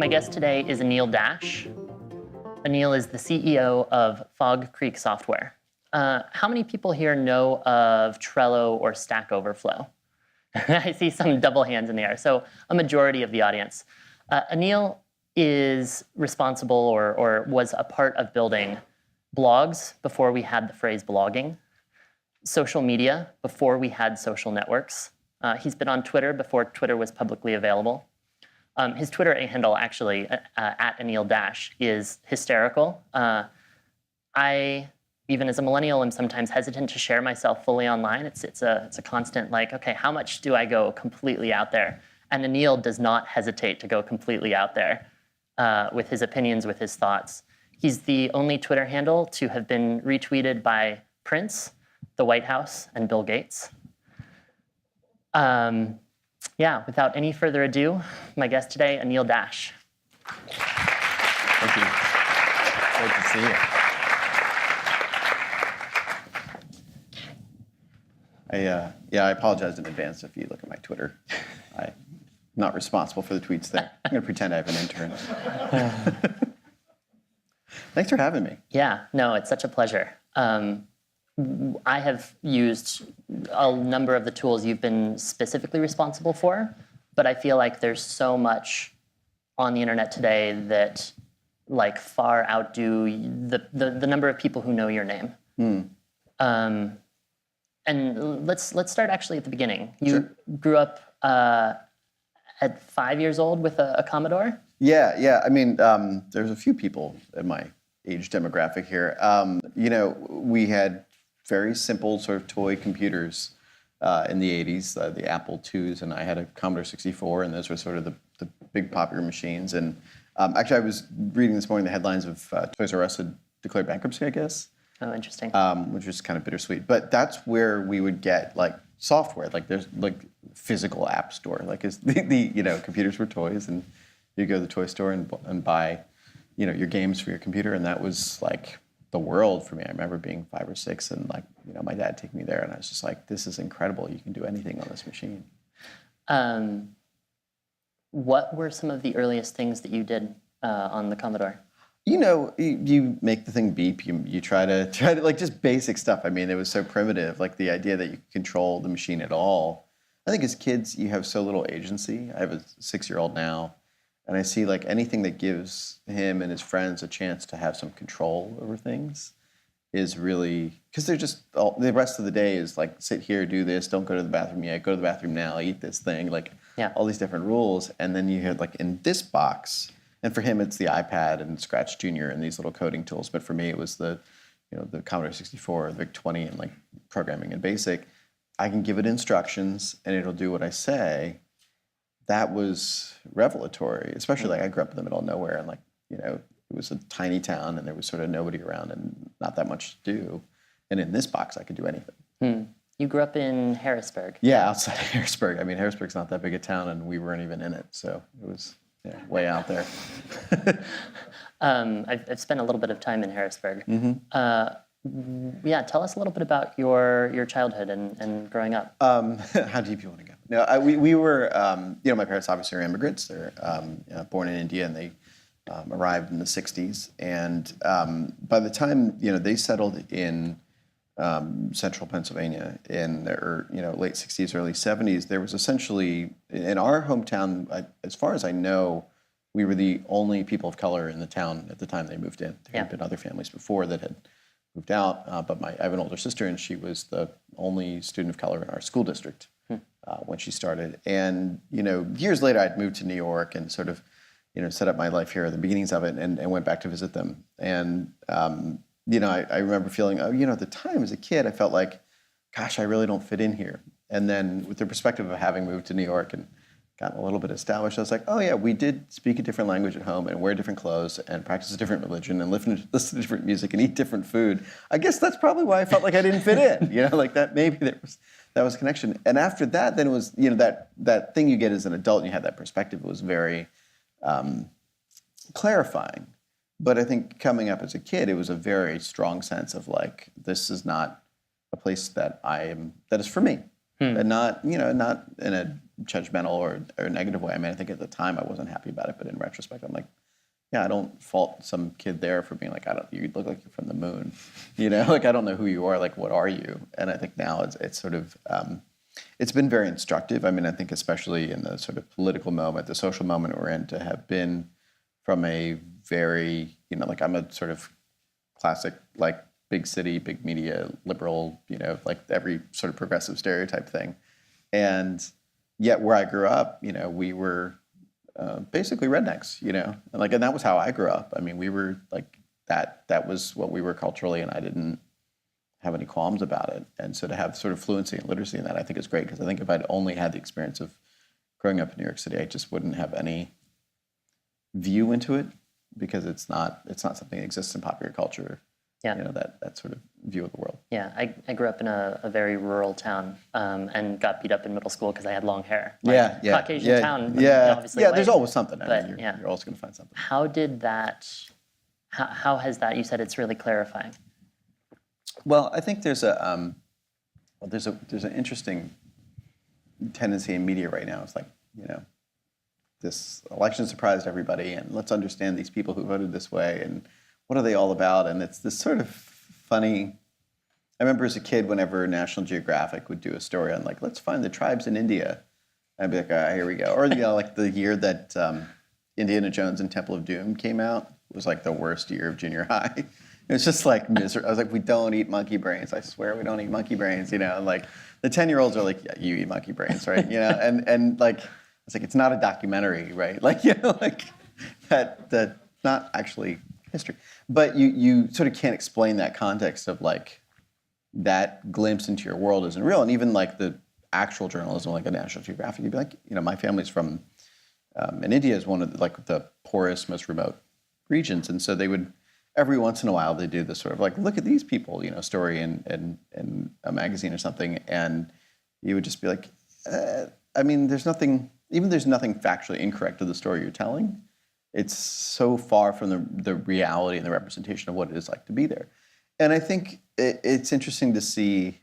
My guest today is Anil Dash. Anil is the CEO of Fog Creek Software. How many people here know of Trello or Stack Overflow? I see some double hands in the air, so a majority of the audience. Anil is responsible or was a part of building blogs before we had the phrase blogging, social media before we had social networks. He's been on Twitter before Twitter was publicly available. His Twitter handle, actually, at Anil Dash, is hysterical. I, even as a millennial, am sometimes hesitant to share myself fully online. It's a constant, like, okay, how much do I go completely out there? And Anil does not hesitate to go completely out there with his opinions, with his thoughts. He's the only Twitter handle to have been retweeted by Prince, the White House, and Bill Gates. Yeah, without any further ado, my guest today, Anil Dash. Thank you. Great to see you. I apologize in advance if you look at my Twitter. I'm not responsible for the tweets there. I'm going to pretend I have an intern. Thanks for having me. Yeah, no, it's such a pleasure. I have used a number of the tools you've been specifically responsible for, but I feel like there's so much on the internet today that like far outdo the number of people who know your name. And let's start actually at the beginning. You grew up at 5 years old with a Commodore? Yeah. I mean, there's a few people in my age demographic here. We had very simple sort of toy computers in the 80s, the Apple IIs, and I had a Commodore 64, and those were sort of the big popular machines. And actually, I was reading this morning the headlines of Toys R Us had declared bankruptcy, I guess. Oh, interesting. Which was kind of bittersweet. But that's where we would get like software, like there's like physical app store, like the computers were toys, and you go to the toy store and buy, your games for your computer, and that was like the world for me. I remember being 5 or 6 and my dad taking me there, and I was just like, this is incredible. You can do anything on this machine. What were some of the earliest things that you did on the Commodore? You make the thing beep. You try to like just basic stuff. I mean, it was so primitive, like the idea that you could control the machine at all. I think as kids, you have so little agency. I have a 6-year-old now, and I see like anything that gives him and his friends a chance to have some control over things is really, because they're just, the rest of the day is like, sit here, do this, don't go to the bathroom yet, go to the bathroom now, eat this thing, all these different rules. And then you had like in this box, and for him it's the iPad and Scratch Junior and these little coding tools. But for me it was the Commodore 64, the VIC-20 and like programming and BASIC. I can give it instructions and it'll do what I say. That was revelatory, especially like I grew up in the middle of nowhere, and it was a tiny town and there was sort of nobody around and not that much to do. And in this box, I could do anything. You grew up in Harrisburg. Yeah, outside of Harrisburg. I mean, Harrisburg's not that big a town and we weren't even in it. So it was way out there. I've spent a little bit of time in Harrisburg. Tell us a little bit about your childhood and growing up. How deep you want to go? No, we were, my parents obviously are immigrants. They're born in India, and they arrived in the 60s. And by the time, they settled in central Pennsylvania in the late 60s, early 70s, there was essentially, in our hometown, as far as I know, we were the only people of color in the town at the time they moved in. There had been other families before that had moved out, but I have an older sister, and she was the only student of color in our school district when she started. And years later, I'd moved to New York and sort of set up my life here at the beginnings of it, and went back to visit them. And I remember feeling, at the time as a kid, I felt like, gosh, I really don't fit in here. And then with the perspective of having moved to New York and gotten a little bit established, I was like, oh yeah, we did speak a different language at home and wear different clothes and practice a different religion and listen to different music and eat different food. I guess that's probably why I felt like I didn't fit in. Like that, maybe that was a connection. And after that, then it was, that thing you get as an adult and you have that perspective, it was very clarifying. But I think coming up as a kid, it was a very strong sense of like, this is not a place that is for me. And not in a judgmental or negative way. I mean, I think at the time I wasn't happy about it, but in retrospect, I'm like, yeah, I don't fault some kid there for being like, you look like you're from the moon, like I don't know who you are, like what are you? And I think now it's sort of, it's been very instructive. I mean, I think especially in the sort of political moment, the social moment we're in, to have been from a very, like I'm a sort of classic, like big city, big media, liberal, like every sort of progressive stereotype thing. And yet where I grew up, we were basically rednecks, and that was how I grew up. I mean, we were like that was what we were culturally, and I didn't have any qualms about it. And so to have sort of fluency and literacy in that, I think is great, because I think if I'd only had the experience of growing up in New York City, I just wouldn't have any view into it, because it's not something that exists in popular culture. Yeah. That sort of view of the world. Yeah, I grew up in a very rural town and got beat up in middle school because I had long hair. Caucasian town. Obviously white, there's always something. But, you're always going to find something. How has that? You said it's really clarifying. Well, I think there's an interesting tendency in media right now. It's like, this election surprised everybody, and let's understand these people who voted this way, and what are they all about? And it's this sort of funny. I remember as a kid, whenever National Geographic would do a story on like, let's find the tribes in India, I'd be like, here we go. Or like the year that Indiana Jones and Temple of Doom came out was like the worst year of junior high. It was just like miserable. I was like, we don't eat monkey brains. I swear we don't eat monkey brains. And like the 10-year-olds are like, yeah, you eat monkey brains, right? And like it's like, it's not a documentary, right? Like like that not actually history. But you sort of can't explain that context of like that glimpse into your world isn't real. And even like the actual journalism, like a National Geographic, you'd be like, my family's from, and India is one of the poorest, most remote regions. And so they would, every once in a while, they do this sort of like, look at these people, story in a magazine or something. And you would just be like, I mean, there's nothing factually incorrect to the story you're telling. It's so far from the reality and the representation of what it is like to be there. And I think it's interesting to see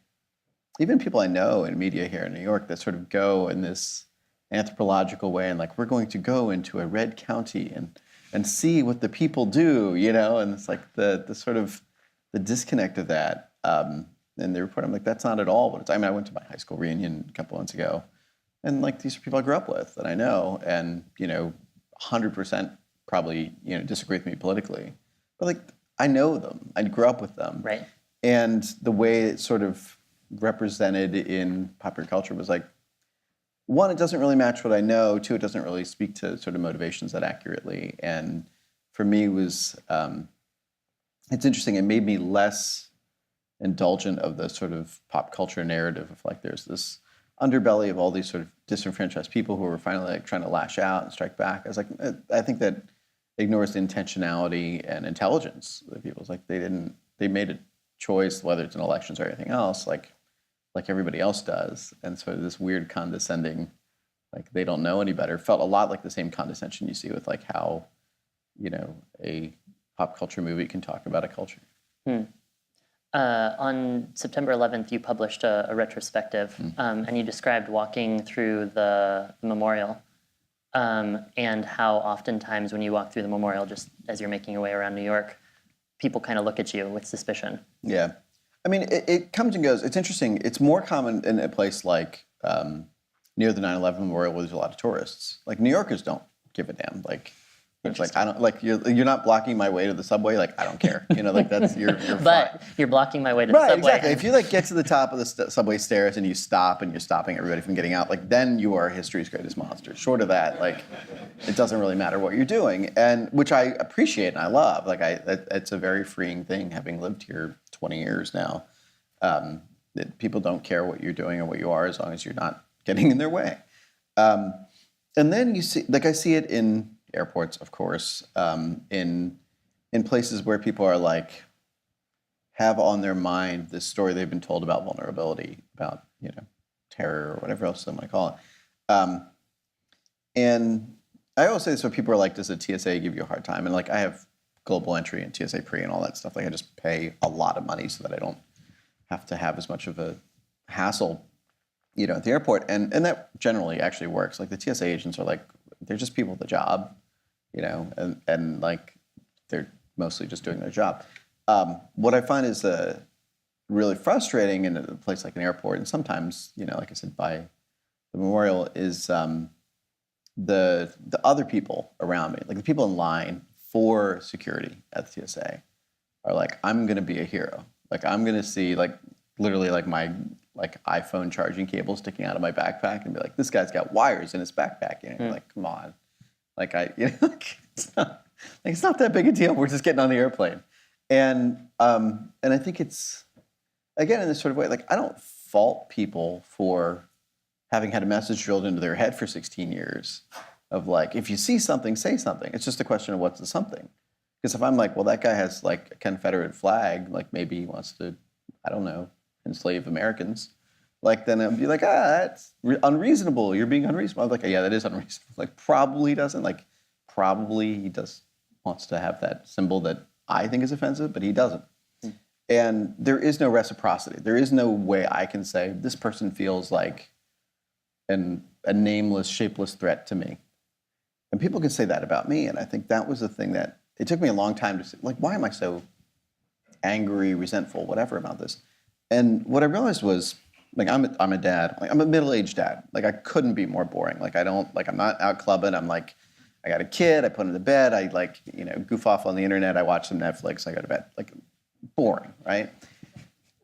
even people I know in media here in New York that sort of go in this anthropological way and like, we're going to go into a red county and see what the people do, and it's like the sort of the disconnect of that. And they report, I'm like, that's not at all what it's. I mean, I went to my high school reunion a couple months ago, and like these are people I grew up with that I know, and 100% probably disagree with me politically, but like I know them, I grew up with them, right? And the way it's sort of represented in popular culture was like, one, it doesn't really match what I know. Two, it doesn't really speak to sort of motivations that accurately. And for me, it was it's interesting. It made me less indulgent of the sort of pop culture narrative of like there's this underbelly of all these sort of disenfranchised people who are finally like trying to lash out and strike back. I was like, I think that ignores the intentionality and intelligence of people. It's like they made a choice, whether it's in elections or anything else, like everybody else does. And so this weird condescending, like they don't know any better, felt a lot like the same condescension you see with like how, a pop culture movie can talk about a culture. On September 11th, you published a retrospective, and you described walking through the memorial and how oftentimes when you walk through the memorial, just as you're making your way around New York, people kind of look at you with suspicion. Yeah. I mean, it comes and goes. It's interesting. It's more common in a place like near the 9/11 memorial where there's a lot of tourists. Like New Yorkers don't give a damn. Like, it's like I don't like you're not blocking my way to the subway. Like I don't care. Like that's you're but fine. you're blocking my way to the subway. Exactly. If you like get to the top of the subway stairs and you stop and you're stopping everybody from getting out, like then you are history's greatest monster. Short of that, like it doesn't really matter what you're doing, and which I appreciate and I love. Like it's a very freeing thing having lived here 20 years now. That people don't care what you're doing or what you are as long as you're not getting in their way. And then you see, like I see it in airports, of course, in places where people are like, have on their mind this story they've been told about vulnerability, about, terror or whatever else they want to call it. And I always say this when people are like, does the TSA give you a hard time? And like, I have global entry and TSA pre and all that stuff. Like I just pay a lot of money so that I don't have to have as much of a hassle. at the airport, and that generally actually works. Like the TSA agents are like, they're just people with a job, and like they're mostly just doing their job. What I find is really frustrating in a place like an airport, and sometimes, like I said, by the memorial, is the other people around me, like the people in line for security at the TSA, are like, I'm going to be a hero. Like I'm going to see like literally like my iPhone charging cable sticking out of my backpack and be like, this guy's got wires in his backpack. Like, come on. Like it's not that big a deal. We're just getting on the airplane. And I think it's, again, in this sort of way, like I don't fault people for having had a message drilled into their head for 16 years of like, if you see something, say something. It's just a question of what's the something. Because if I'm like, well, that guy has like a Confederate flag, like maybe he wants to, I don't know, enslave Americans, like then I'd be like, that's unreasonable. You're being unreasonable. I'm like, yeah, that is unreasonable. Like probably doesn't, like probably he wants to have that symbol that I think is offensive, but he doesn't. And there is no reciprocity. There is no way I can say this person feels like a nameless, shapeless threat to me. And people can say that about me. And I think that was the thing that it took me a long time to say, like, why am I so angry, resentful, whatever about this? And what I realized was, like, I'm a dad. Like, I'm a middle-aged dad. Like, I couldn't be more boring. Like, I'm not out clubbing. I'm like, I got a kid. I put him to bed. I like, goof off on the internet. I watch some Netflix. I go to bed. Like, boring, right?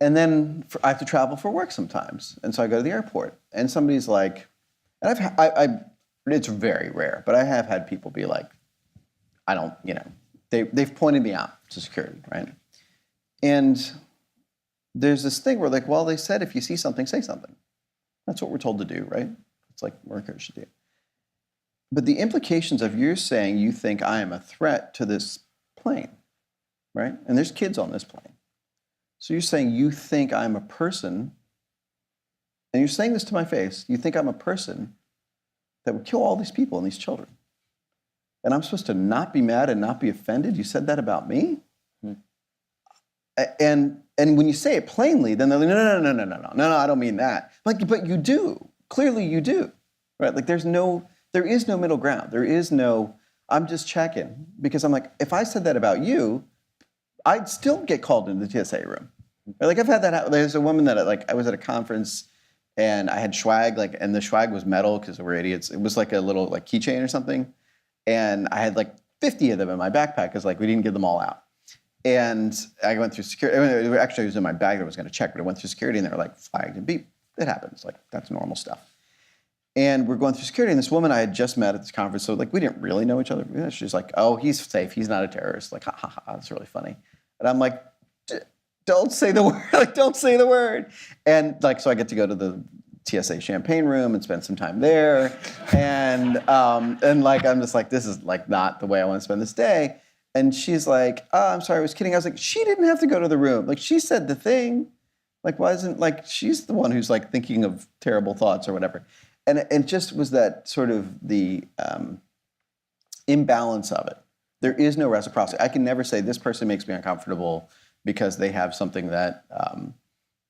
And then I have to travel for work sometimes. And so I go to the airport. And somebody's like, and it's very rare, but I have had people be like, I don't, they've pointed me out to security, right? And there's this thing where like, well, they said if you see something, say something. That's what we're told to do, right? It's like we're encouraged to do. But the implications of you saying you think I am a threat to this plane, right? And there's kids on this plane. So you're saying you think I'm a person, and you're saying this to my face, you think I'm a person that would kill all these people and these children. And I'm supposed to not be mad and not be offended? You said that about me? And when you say it plainly, then they're like, no, I don't mean that. Like, but you do. Clearly you do. Right? Like there is no middle ground. There is no, I'm just checking. Because I'm like, if I said that about you, I'd still get called into the TSA room. Like I've had that. There's a woman that I was at a conference and I had swag, and the swag was metal because we're idiots. It was like a little keychain or something. And I had 50 of them in my backpack because we didn't give them all out. And I went through security. Actually, it was in my bag that I was going to check, but I went through security and they were like, flagged and beep. It happens. That's normal stuff. And we're going through security, and this woman I had just met at this conference, so we didn't really know each other. She's like, oh, he's safe. He's not a terrorist. Like, ha, ha, ha, that's really funny. And I'm like, don't say the word. Don't say the word. And so I get to go to the TSA champagne room and spend some time there. And I'm just like, this is not the way I want to spend this day. And she's like, oh, I'm sorry, I was kidding. I was like, she didn't have to go to the room. She said the thing. Why isn't, she's the one who's thinking of terrible thoughts or whatever. And it just was that sort of the imbalance of it. There is no reciprocity. I can never say this person makes me uncomfortable because they have something that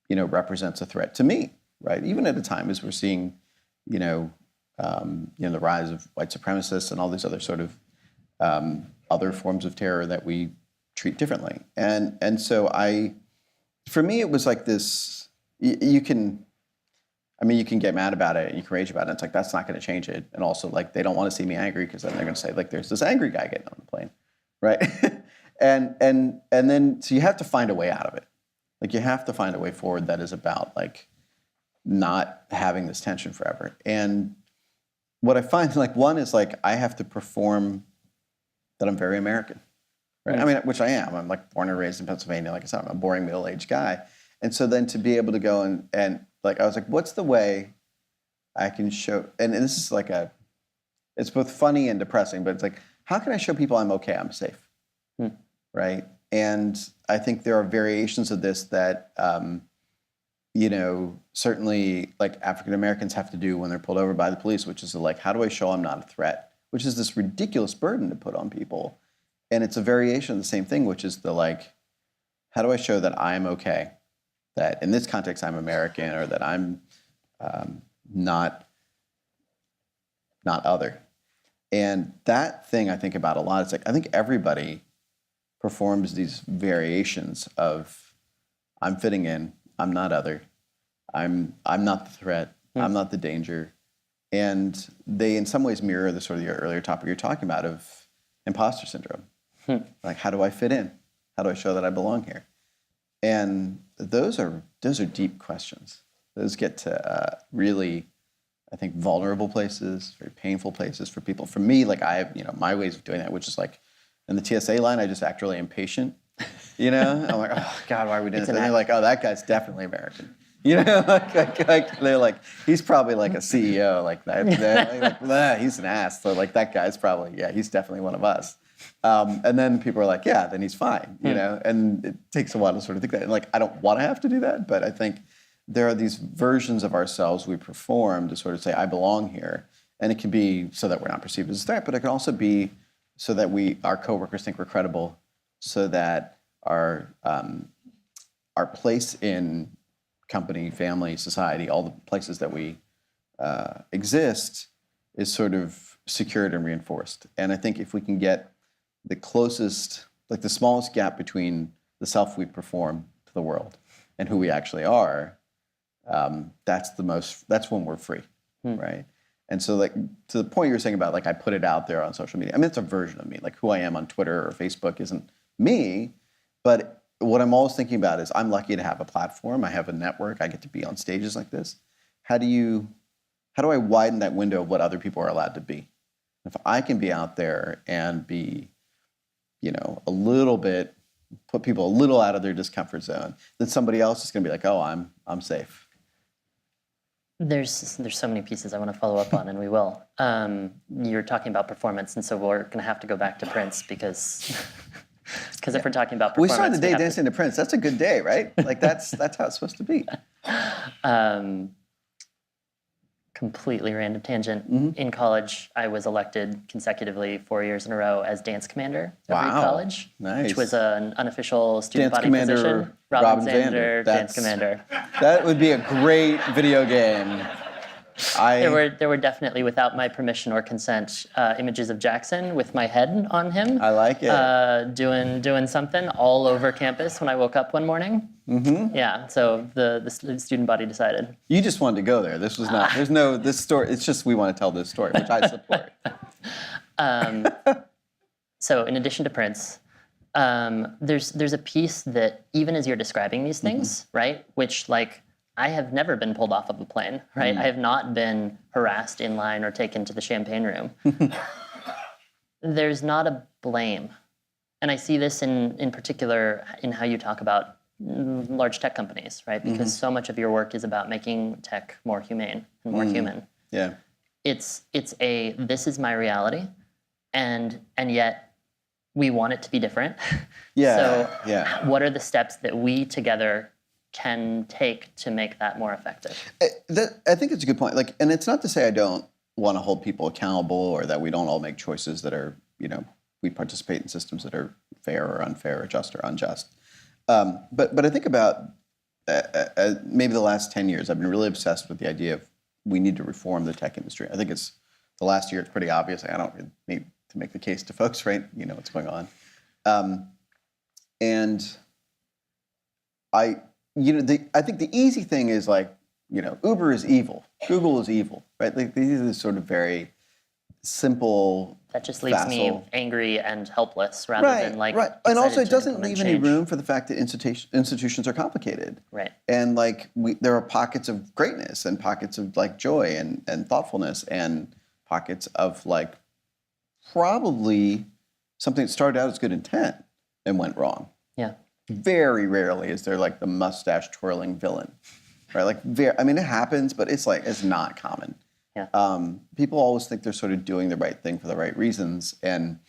represents a threat to me, right? Even at a time as we're seeing, the rise of white supremacists and all these other sort of other forms of terror that we treat differently. And so for me, it was this. You can get mad about it and you can rage about it. It's that's not going to change it. And also, they don't want to see me angry because then they're going to say, there's this angry guy getting on the plane, right? and then, so you have to find a way out of it. You have to find a way forward that is about, not having this tension forever. And what I find, one is, I have to perform that I'm very American, right? I mean, which I am. I'm, born and raised in Pennsylvania. Like I said, I'm a boring middle-aged guy. And so then to be able to go and I was like, what's the way I can show, and this is it's both funny and depressing, but it's how can I show people I'm okay, I'm safe, right? And I think there are variations of this that, certainly African Americans have to do when they're pulled over by the police, which is how do I show I'm not a threat? Which is this ridiculous burden to put on people. And it's a variation of the same thing, which is how do I show that I'm okay? That in this context I'm American, or that I'm not other. And that thing I think about a lot. It's like I think everybody performs these variations of I'm fitting in, I'm not other, I'm not the threat, I'm not the danger. And they in some ways mirror the sort of your earlier topic you're talking about of imposter syndrome. Like, how do I fit in? How do I show that I belong here? And those are deep questions. Those get to really, I think, vulnerable places, very painful places for people. For me, like I have, my ways of doing that, which is like in the TSA line, I just act really impatient. I'm like, oh God, why are we doing this? And they're like, oh, that guy's definitely American. Like they're like, he's probably like a CEO, like that. He's an ass. So like that guy's probably, he's definitely one of us. And then people are like, yeah, then he's fine, and it takes a while to sort of think that. And like, I don't want to have to do that, but I think there are these versions of ourselves we perform to sort of say, I belong here. And it can be so that we're not perceived as a threat, but it can also be so that our coworkers think we're credible, so that our place in company, family, society, all the places that we exist is sort of secured and reinforced. And I think if we can get the closest, like the smallest gap between the self we perform to the world and who we actually are, that's when we're free, right? And so like to the point you were saying about like I put it out there on social media, I mean, it's a version of me. Like who I am on Twitter or Facebook isn't me, but what I'm always thinking about is I'm lucky to have a platform. I have a network. I get to be on stages like this. How do I widen that window of what other people are allowed to be? If I can be out there and be, a little bit, put people a little out of their discomfort zone, then somebody else is going to be like, oh, I'm safe. There's so many pieces I want to follow up on, and we will. You're talking about performance, and so we're going to have to go back to Prince because if we're talking about performance, we started the day dancing to Prince. That's a good day, right? Like that's how it's supposed to be. Completely random tangent. In college, I was elected consecutively 4 years in a row as dance commander of Reed College, which was an unofficial student body position. Robin Zander, dance commander. That would be a great video game. There were definitely, without my permission or consent, images of Jackson with my head on him. I like it. Doing something all over campus when I woke up one morning. Mm-hmm. Yeah, so the student body decided. You just wanted to go there. This was not. There's no this story. It's just we want to tell this story, which I support. So in addition to Prince, there's a piece that even as you're describing these things, right, which like. I have never been pulled off of a plane, right? I have not been harassed in line or taken to the champagne room. There's not a blame. And I see this in particular in how you talk about large tech companies, right? Because so much of your work is about making tech more humane and more human. Yeah. It's this is my reality, and yet we want it to be different. Yeah. So what are the steps that we together can take to make that more effective? I think it's a good point. Like, and it's not to say I don't want to hold people accountable or that we don't all make choices that are, we participate in systems that are fair or unfair or just or unjust. But I think about maybe the last 10 years, I've been really obsessed with the idea of we need to reform the tech industry. I think it's the last year, it's pretty obvious. I don't need to make the case to folks, right? You know what's going on. And I think the easy thing is like, Uber is evil, Google is evil, right? Like these are sort of very simple. That just leaves me angry and helpless rather than like. Right, and also it doesn't leave any room for the fact that institutions are complicated. Right. And like there are pockets of greatness and pockets of like joy and thoughtfulness and pockets of like probably something that started out as good intent and went wrong. Yeah. Very rarely is there like the mustache twirling villain, right? Like, it happens, but it's not common. Yeah. People always think they're sort of doing the right thing for the right reasons, and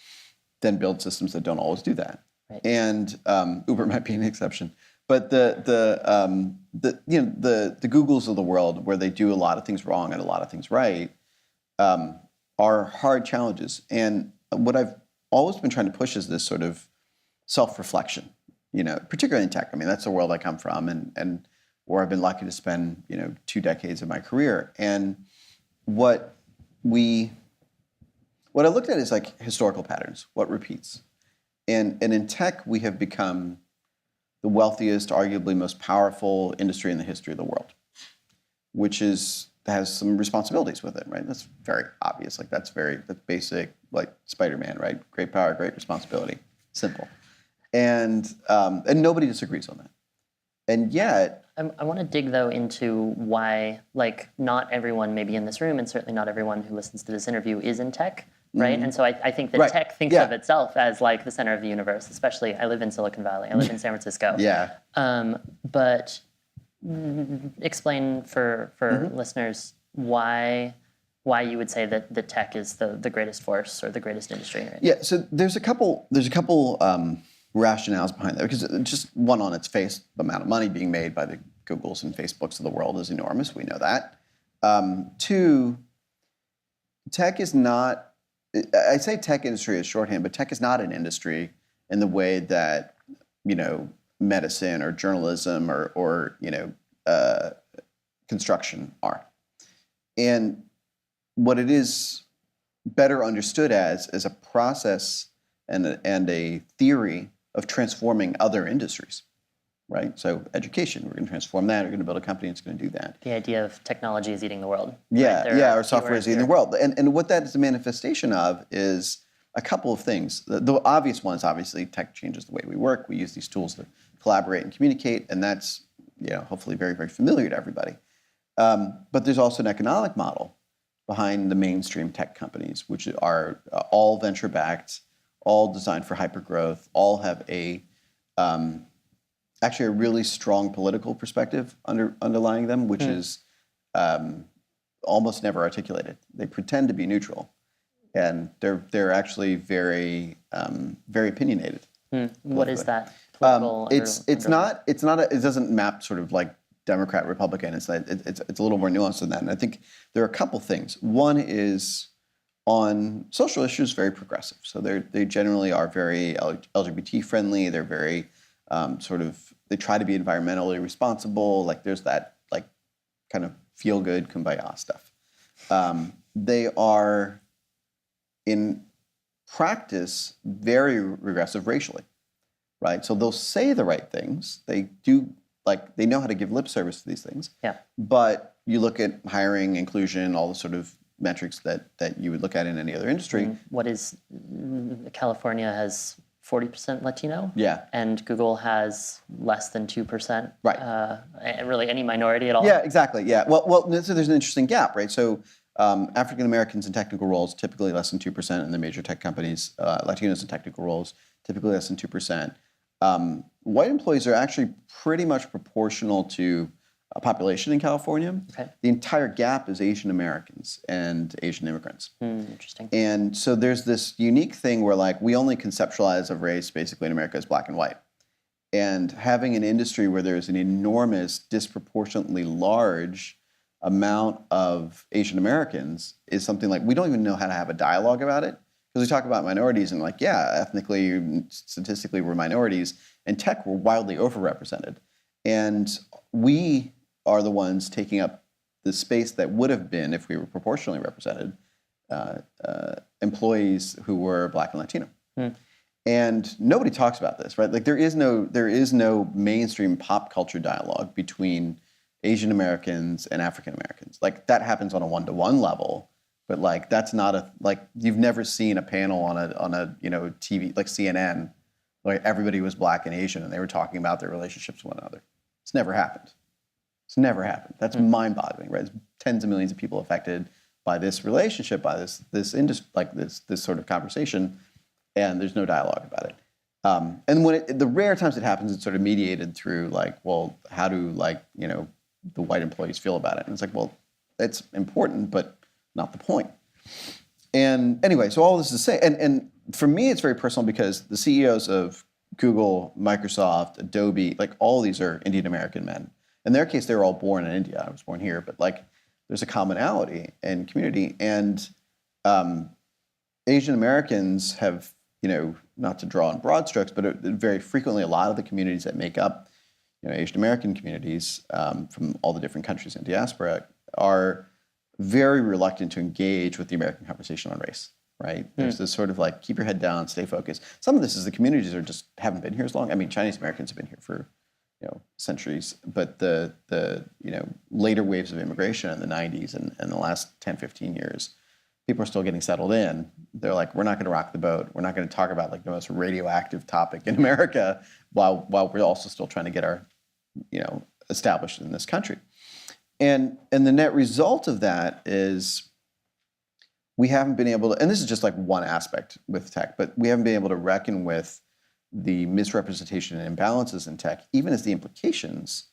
then build systems that don't always do that. Right. And Uber might be an exception, but the Googles of the world, where they do a lot of things wrong and a lot of things right, are hard challenges. And what I've always been trying to push is this sort of self-reflection. Particularly in tech. I mean, that's the world I come from, and where I've been lucky to spend 2 decades of my career. And what I looked at is like historical patterns, what repeats. And in tech, we have become the wealthiest, arguably most powerful industry in the history of the world, which has some responsibilities with it, right? That's very obvious. Like that's basic, like Spider-Man, right? Great power, great responsibility. Simple. And nobody disagrees on that. And yet, I want to dig though into why, like, not everyone maybe in this room, and certainly not everyone who listens to this interview is in tech, right? And so I think that Right. tech thinks of itself as like the center of the universe. Especially, I live in Silicon Valley. I live in San Francisco. Yeah. But explain for listeners why you would say that the tech is the greatest force or the greatest industry. Right? Yeah. So there's a couple rationales behind that, because just one, on its face, the amount of money being made by the Googles and Facebooks of the world is enormous. We know that. Two, tech is not, I say tech industry is shorthand, but tech is not an industry in the way that, medicine or journalism or construction are. And what it is better understood as is a process and a theory of transforming other industries, right? So education, we're going to transform that. We're going to build a company that's going to do that. The idea of technology is eating the world. Yeah, right? Or software is eating the world. And what that is a manifestation of is a couple of things. The obvious one is obviously tech changes the way we work. We use these tools to collaborate and communicate, and that's hopefully very, very familiar to everybody. But there's also an economic model behind the mainstream tech companies, which are all venture-backed, all designed for hypergrowth, all have actually a really strong political perspective underlying them, which is almost never articulated. They pretend to be neutral, and they're actually very very opinionated. What is that? Political it doesn't map sort of like Democrat, Republican. It's a little more nuanced than that. And I think there are a couple things. One is on social issues, very progressive. So they generally are very LGBT friendly. They're very they try to be environmentally responsible. Like there's that like kind of feel good kumbaya stuff. They are in practice very regressive racially, right? So they'll say the right things. They do, like, they know how to give lip service to these things. Yeah. But you look at hiring, inclusion, all the sort of metrics that you would look at in any other industry. What is, California has 40% Latino. Yeah. And Google has less than 2%. Right. Really any minority at all. Yeah, exactly. Yeah. Well, so there's an interesting gap, right? So African Americans in technical roles, typically less than 2% in the major tech companies. Latinos in technical roles, typically less than 2%. White employees are actually pretty much proportional to population in California. Okay. The entire gap is Asian Americans and Asian immigrants. Interesting. And so there's this unique thing where, like, we only conceptualize of race basically in America as black and white. And having an industry where there's an enormous, disproportionately large amount of Asian Americans is something like we don't even know how to have a dialogue about it. Because we talk about minorities and, like, yeah, ethnically, statistically, we're minorities. And tech, we're wildly overrepresented. And we are the ones taking up the space that would have been, if we were proportionally represented, employees who were black and Latino. And nobody talks about this, right? Like there is no mainstream pop culture dialogue between Asian Americans and African Americans. Like that happens on a one-to-one level, but like that's not you've never seen a panel on a TV like CNN, like everybody was black and Asian and they were talking about their relationships with one another. It's never happened. It's never happened. That's mind-boggling, right? There's tens of millions of people affected by this relationship, by this industry, like this sort of conversation, and there's no dialogue about it. And when the rare times it happens, it's sort of mediated through like, well, how do the white employees feel about it? And it's like, well, it's important, but not the point. And anyway, so all this is to say, and for me, it's very personal because the CEOs of Google, Microsoft, Adobe, like all of these are Indian American men. In their case, they were all born in India. I was born here, but like there's a commonality in community. And Asian Americans have, not to draw in broad strokes, but very frequently a lot of the communities that make up, Asian American communities from all the different countries in diaspora are very reluctant to engage with the American conversation on race, right? There's this sort of like, keep your head down, stay focused. Some of this is the communities are just haven't been here as long. I mean, Chinese Americans have been here for centuries, but the later waves of immigration in the 90s and the last 10, 15 years, people are still getting settled in. They're like, we're not going to rock the boat. We're not going to talk about like the most radioactive topic in America while we're also still trying to get our, established in this country. And the net result of that is we haven't been able to, and this is just like one aspect with tech, but we haven't been able to reckon with the misrepresentation and imbalances in tech, even as the implications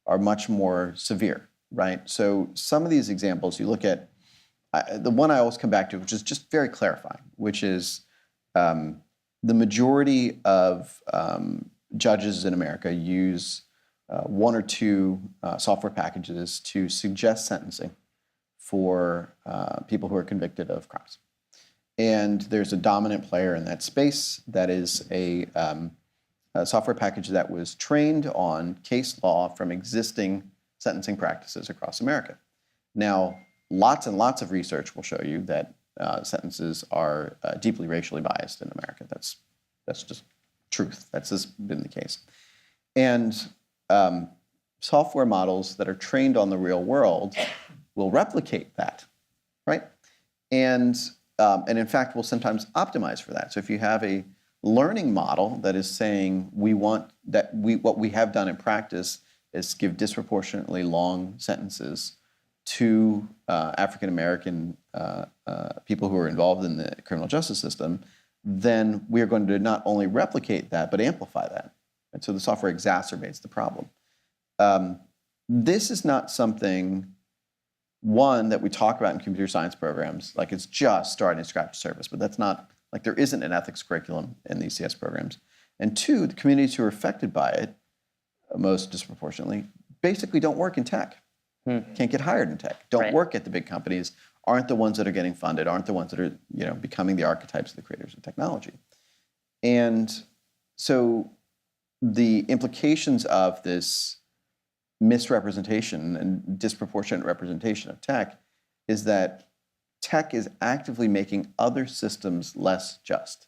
are much more severe, right? So some of these examples you look at, the one I always come back to, which is just very clarifying, which is the majority of judges in America use one or two software packages to suggest sentencing for people who are convicted of crimes. And there's a dominant player in that space that is a software package that was trained on case law from existing sentencing practices across America. Now, lots and lots of research will show you that sentences are deeply racially biased in America. That's just truth. That's just been the case. And software models that are trained on the real world will replicate that, right? And in fact, will sometimes optimize for that. So if you have a learning model that is saying what we have done in practice is give disproportionately long sentences to African American people who are involved in the criminal justice system, then we are going to not only replicate that, but amplify that. And so the software exacerbates the problem. This is not something, one, that we talk about in computer science programs, like it's just starting to scratch the surface, but that's not, like there isn't an ethics curriculum in these CS programs. And two, the communities who are affected by it, most disproportionately, basically don't work in tech, can't get hired in tech, don't work at the big companies, aren't the ones that are getting funded, aren't the ones that are becoming the archetypes of the creators of technology. And so the implications of this misrepresentation and disproportionate representation of tech is that tech is actively making other systems less just.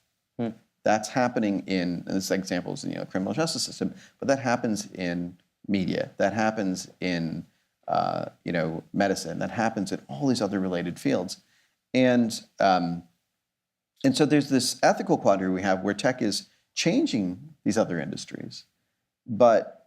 That's happening and this example is in the criminal justice system, but that happens in media, that happens in medicine, that happens in all these other related fields. And so there's this ethical quandary we have where tech is changing these other industries, but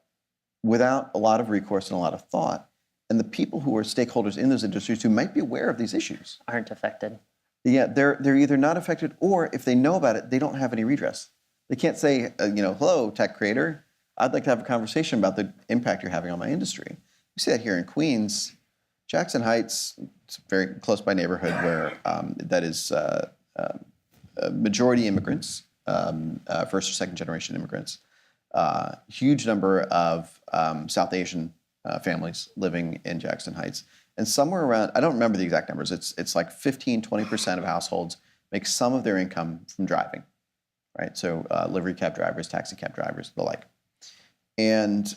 without a lot of recourse and a lot of thought. And the people who are stakeholders in those industries who might be aware of these issues aren't affected. Yeah, they're either not affected, or if they know about it, they don't have any redress. They can't say, hello, tech creator, I'd like to have a conversation about the impact you're having on my industry. We see that here in Queens. Jackson Heights, it's a very close by neighborhood where that is majority immigrants, first or second generation immigrants. Huge number of South Asian families living in Jackson Heights. And somewhere around, I don't remember the exact numbers, it's like 15, 20% of households make some of their income from driving, right? So livery cab drivers, taxi cab drivers, the like. And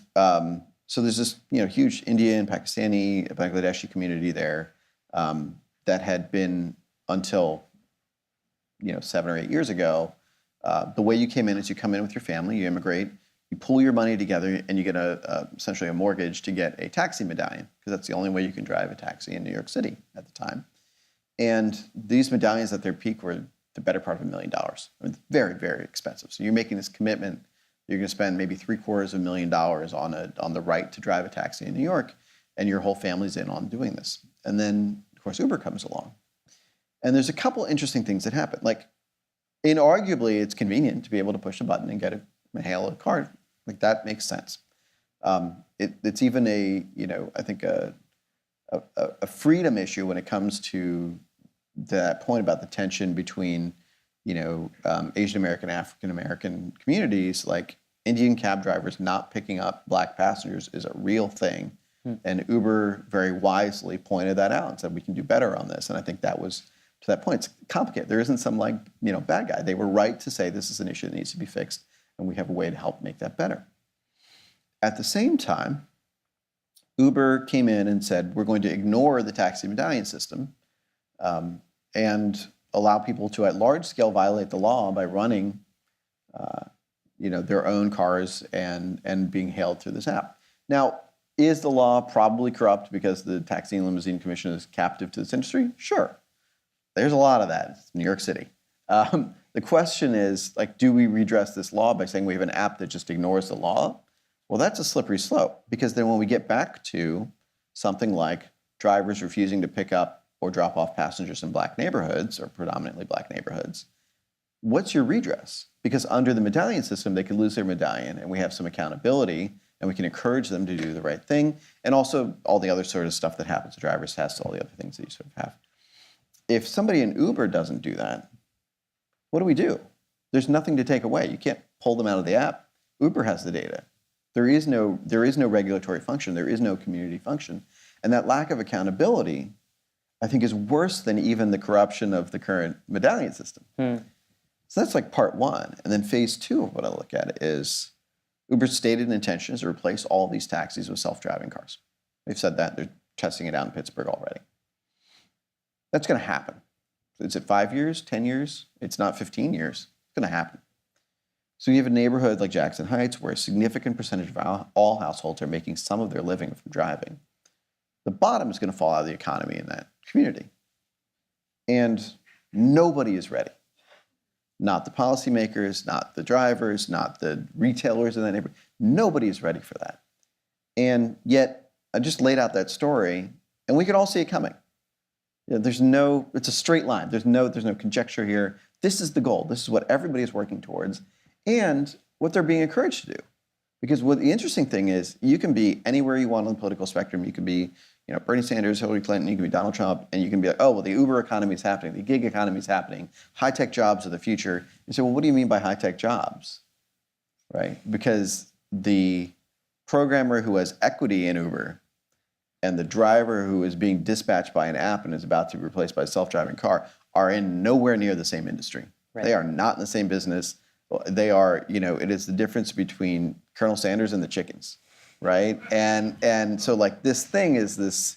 so there's this huge Indian, Pakistani, Bangladeshi community there that had been until 7 or 8 years ago. The way you came in is you come in with your family, you immigrate, you pool your money together, and you get essentially a mortgage to get a taxi medallion, because that's the only way you can drive a taxi in New York City at the time. And these medallions at their peak were the better part of $1 million. I mean, very, very expensive. So you're making this commitment, you're going to spend maybe $750,000 on the right to drive a taxi in New York, and your whole family's in on doing this. And then, of course, Uber comes along. And there's a couple interesting things that happen. Like, inarguably, it's convenient to be able to push a button and hail a car. Like, that makes sense. It's even I think a freedom issue when it comes to that point about the tension between, Asian American, African American communities. Like, Indian cab drivers not picking up Black passengers is a real thing. And Uber very wisely pointed that out and said, we can do better on this. And I think that was, to that point, it's complicated. There isn't some bad guy. They were right to say this is an issue that needs to be fixed, and we have a way to help make that better. At the same time, Uber came in and said, we're going to ignore the taxi medallion system and allow people to, at large scale, violate the law by running their own cars and being hailed through this app. Now, is the law probably corrupt because the Taxi and Limousine Commission is captive to this industry? Sure. There's a lot of that. It's New York City. The question is, do we redress this law by saying we have an app that just ignores the law? Well, that's a slippery slope, because then when we get back to something like drivers refusing to pick up or drop off passengers in black neighborhoods, or predominantly black neighborhoods, what's your redress? Because under the medallion system, they could lose their medallion, and we have some accountability, and we can encourage them to do the right thing, and also all the other sort of stuff that happens, the driver's test, all the other things that you sort of have. If somebody in Uber doesn't do that, what do? There's nothing to take away. You can't pull them out of the app. Uber has the data. There is no regulatory function. There is no community function. And that lack of accountability, I think, is worse than even the corruption of the current medallion system. So that's part one. And then phase two of what I look at is Uber's stated intention is to replace all these taxis with self-driving cars. They've said that. They're testing it out in Pittsburgh already. That's going to happen. Is it 5 years, 10 years? It's not 15 years. It's going to happen. So you have a neighborhood like Jackson Heights where a significant percentage of all households are making some of their living from driving. The bottom is going to fall out of the economy in that community. And nobody is ready. Not the policymakers, not the drivers, not the retailers in that neighborhood. Nobody is ready for that. And yet, I just laid out that story, and we could all see it coming. It's a straight line. There's no conjecture here. This is the goal. This is what everybody is working towards, and what they're being encouraged to do. Because what the interesting thing is, you can be anywhere you want on the political spectrum. You can be, Bernie Sanders, Hillary Clinton. You can be Donald Trump, and you can be like, oh, well, the Uber economy is happening. The gig economy is happening. High-tech jobs are the future. You say, well, what do you mean by high-tech jobs? Right? Because the programmer who has equity in Uber and the driver who is being dispatched by an app and is about to be replaced by a self-driving car are in nowhere near the same industry. Right. They are not in the same business. They are, it is the difference between Colonel Sanders and the chickens, right? And so this thing is this,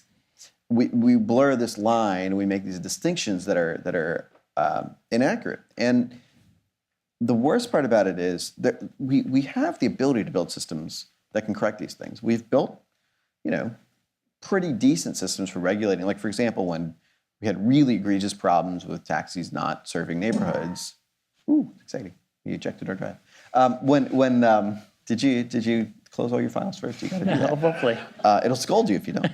we blur this line, we make these distinctions that are inaccurate. And the worst part about it is that we have the ability to build systems that can correct these things. We've built, pretty decent systems for regulating. For example, when we had really egregious problems with taxis not serving neighborhoods. Ooh, exciting. You ejected our drive. Did you close all your files first? You got to do that. Hopefully. It'll scold you if you don't.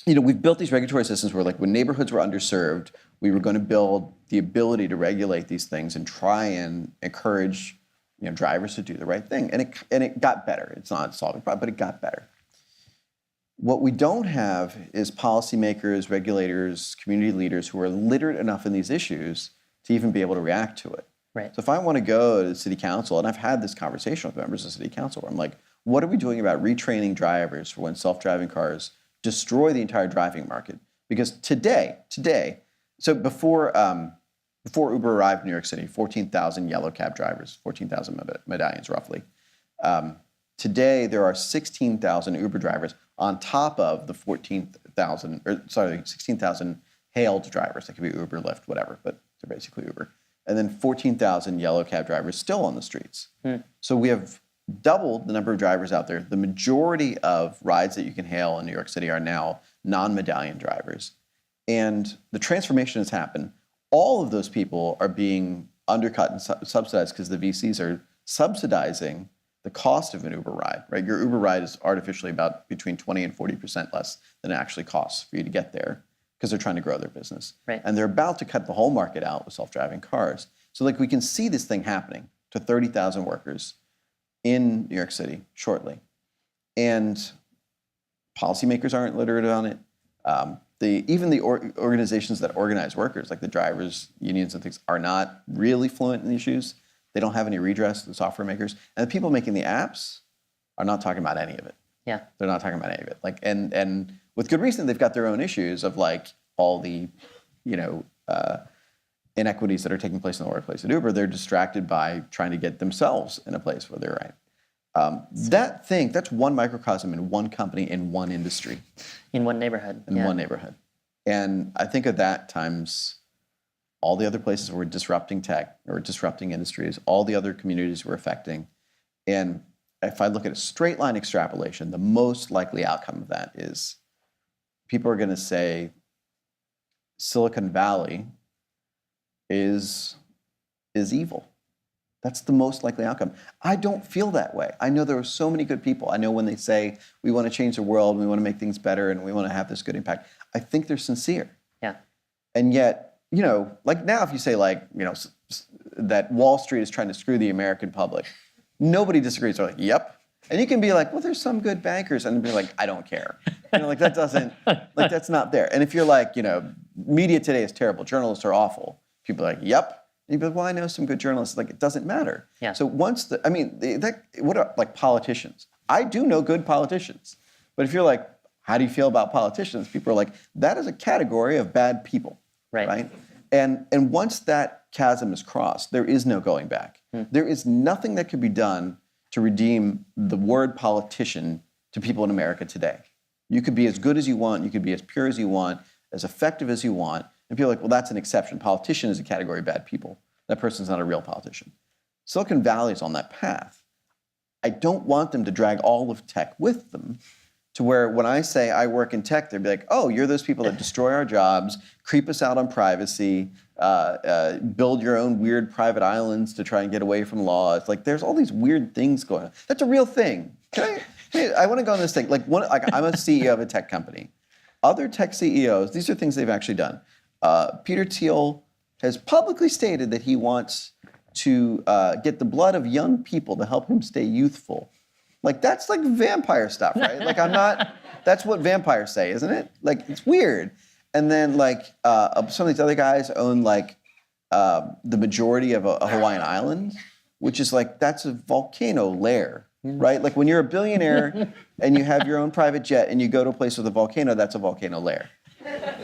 We've built these regulatory systems where, when neighborhoods were underserved, we were going to build the ability to regulate these things and try and encourage, drivers to do the right thing. And it got better. It's not solving the problem, but it got better. What we don't have is policymakers, regulators, community leaders who are literate enough in these issues to even be able to react to it. Right. So if I want to go to city council, and I've had this conversation with members of city council, where I'm like, what are we doing about retraining drivers for when self-driving cars destroy the entire driving market? Because today, so before Uber arrived in New York City, 14,000 yellow cab drivers, 14,000 medallions roughly. Today, there are 16,000 Uber drivers on top of the 16,000 hailed drivers. They could be Uber, Lyft, whatever, but they're basically Uber. And then 14,000 yellow cab drivers still on the streets. So we have doubled the number of drivers out there. The majority of rides that you can hail in New York City are now non-medallion drivers. And the transformation has happened. All of those people are being undercut and subsidized because the VCs are subsidizing the cost of an Uber ride, right? Your Uber ride is artificially about between 20 and 40% less than it actually costs for you to get there because they're trying to grow their business. Right. And they're about to cut the whole market out with self-driving cars. So we can see this thing happening to 30,000 workers in New York City shortly. And policymakers aren't literate on it. Even the organizations that organize workers, like the drivers' unions and things, are not really fluent in the issues. They don't have any redress, the software makers. And the people making the apps are not talking about any of it. Yeah. They're not talking about any of it. And with good reason, they've got their own issues of all the, inequities that are taking place in the workplace at Uber. They're distracted by trying to get themselves in a place where they're right. That's one microcosm in one company in one industry. In one neighborhood. In one neighborhood. And I think of that times all the other places we're disrupting tech or disrupting industries, all the other communities we're affecting. And if I look at a straight line extrapolation, the most likely outcome of that is people are going to say Silicon Valley is evil. That's the most likely outcome. I don't feel that way. I know there are so many good people. I know when they say we want to change the world, we want to make things better, and we want to have this good impact, I think they're sincere. Yeah. And yet, like now if you say that Wall Street is trying to screw the American public, nobody disagrees. They're like, yep. And you can be like, well, there's some good bankers, and be like, I don't care. That doesn't, that's not there. And if you're like, media today is terrible, journalists are awful, people are like, yep. And you'd be like, well, I know some good journalists. Like, it doesn't matter. Yeah. So once politicians? I do know good politicians. But if you're like, how do you feel about politicians? People are like, that is a category of bad people. Right? And once that chasm is crossed, there is no going back. There is nothing that could be done to redeem the word politician to people in America today. You could be as good as you want. You could be as pure as you want, as effective as you want. And people are like, well, that's an exception. Politician is a category of bad people. That person's not a real politician. Silicon Valley is on that path. I don't want them to drag all of tech with them to where when I say I work in tech, they'd be like, oh, you're those people that destroy our jobs, creep us out on privacy, build your own weird private islands to try and get away from laws. Like, there's all these weird things going on. That's a real thing. I want to go on this thing. I'm a CEO of a tech company. Other tech CEOs, these are things they've actually done. Peter Thiel has publicly stated that he wants to get the blood of young people to help him stay youthful. That's like vampire stuff, right? That's what vampires say, isn't it? It's weird. And then some of these other guys own the majority of a Hawaiian island, which is that's a volcano lair, right? When you're a billionaire and you have your own private jet and you go to a place with a volcano, that's a volcano lair.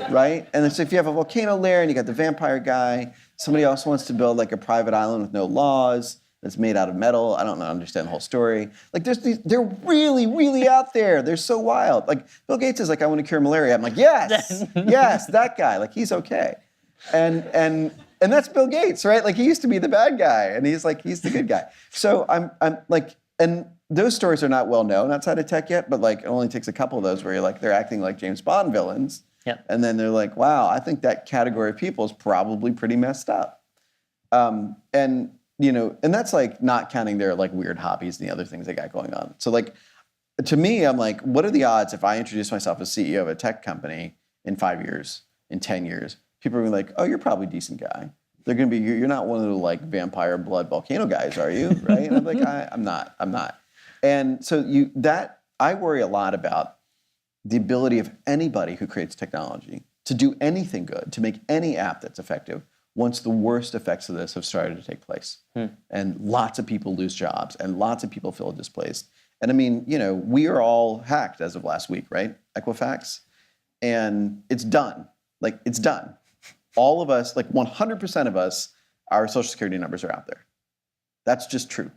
Right? And so if you have a volcano lair and you got the vampire guy, somebody else wants to build a private island with no laws that's made out of metal. I don't understand the whole story. They're really, really out there. They're so wild. Bill Gates is I want to cure malaria. I'm like, yes, yes, that guy. He's okay. And that's Bill Gates, right? He used to be the bad guy, and he's the good guy. So and those stories are not well known outside of tech yet, but it only takes a couple of those where you're they're acting like James Bond villains. Yep. And then they're like, wow, I think that category of people is probably pretty messed up. And that's not counting their weird hobbies and the other things they got going on. So to me, I'm like, what are the odds if I introduce myself as CEO of a tech company in 5 years, in 10 years, people are going to be like, oh, you're probably a decent guy. They're going to be, you're not one of the vampire blood volcano guys, are you? Right? And I'm like, I'm not. And so I worry a lot about the ability of anybody who creates technology to do anything good, to make any app that's effective, once the worst effects of this have started to take place. And lots of people lose jobs, and lots of people feel displaced. And I mean, we are all hacked as of last week, right? Equifax. And it's done. It's done. All of us, 100% of us, our social security numbers are out there. That's just true.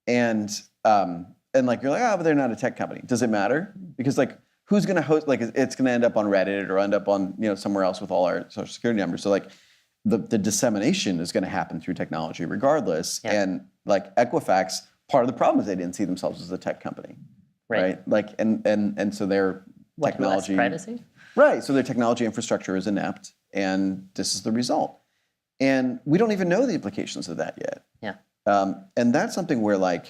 And you're like, oh, but they're not a tech company. Does it matter? Because who's going to host, it's going to end up on Reddit or end up on, somewhere else with all our social security numbers. So the dissemination is going to happen through technology regardless. Yeah. And Equifax, part of the problem is they didn't see themselves as a tech company. Right? And so their technology. Less privacy? Right. So their technology infrastructure is inept, and this is the result. And we don't even know the implications of that yet. Yeah. And that's something where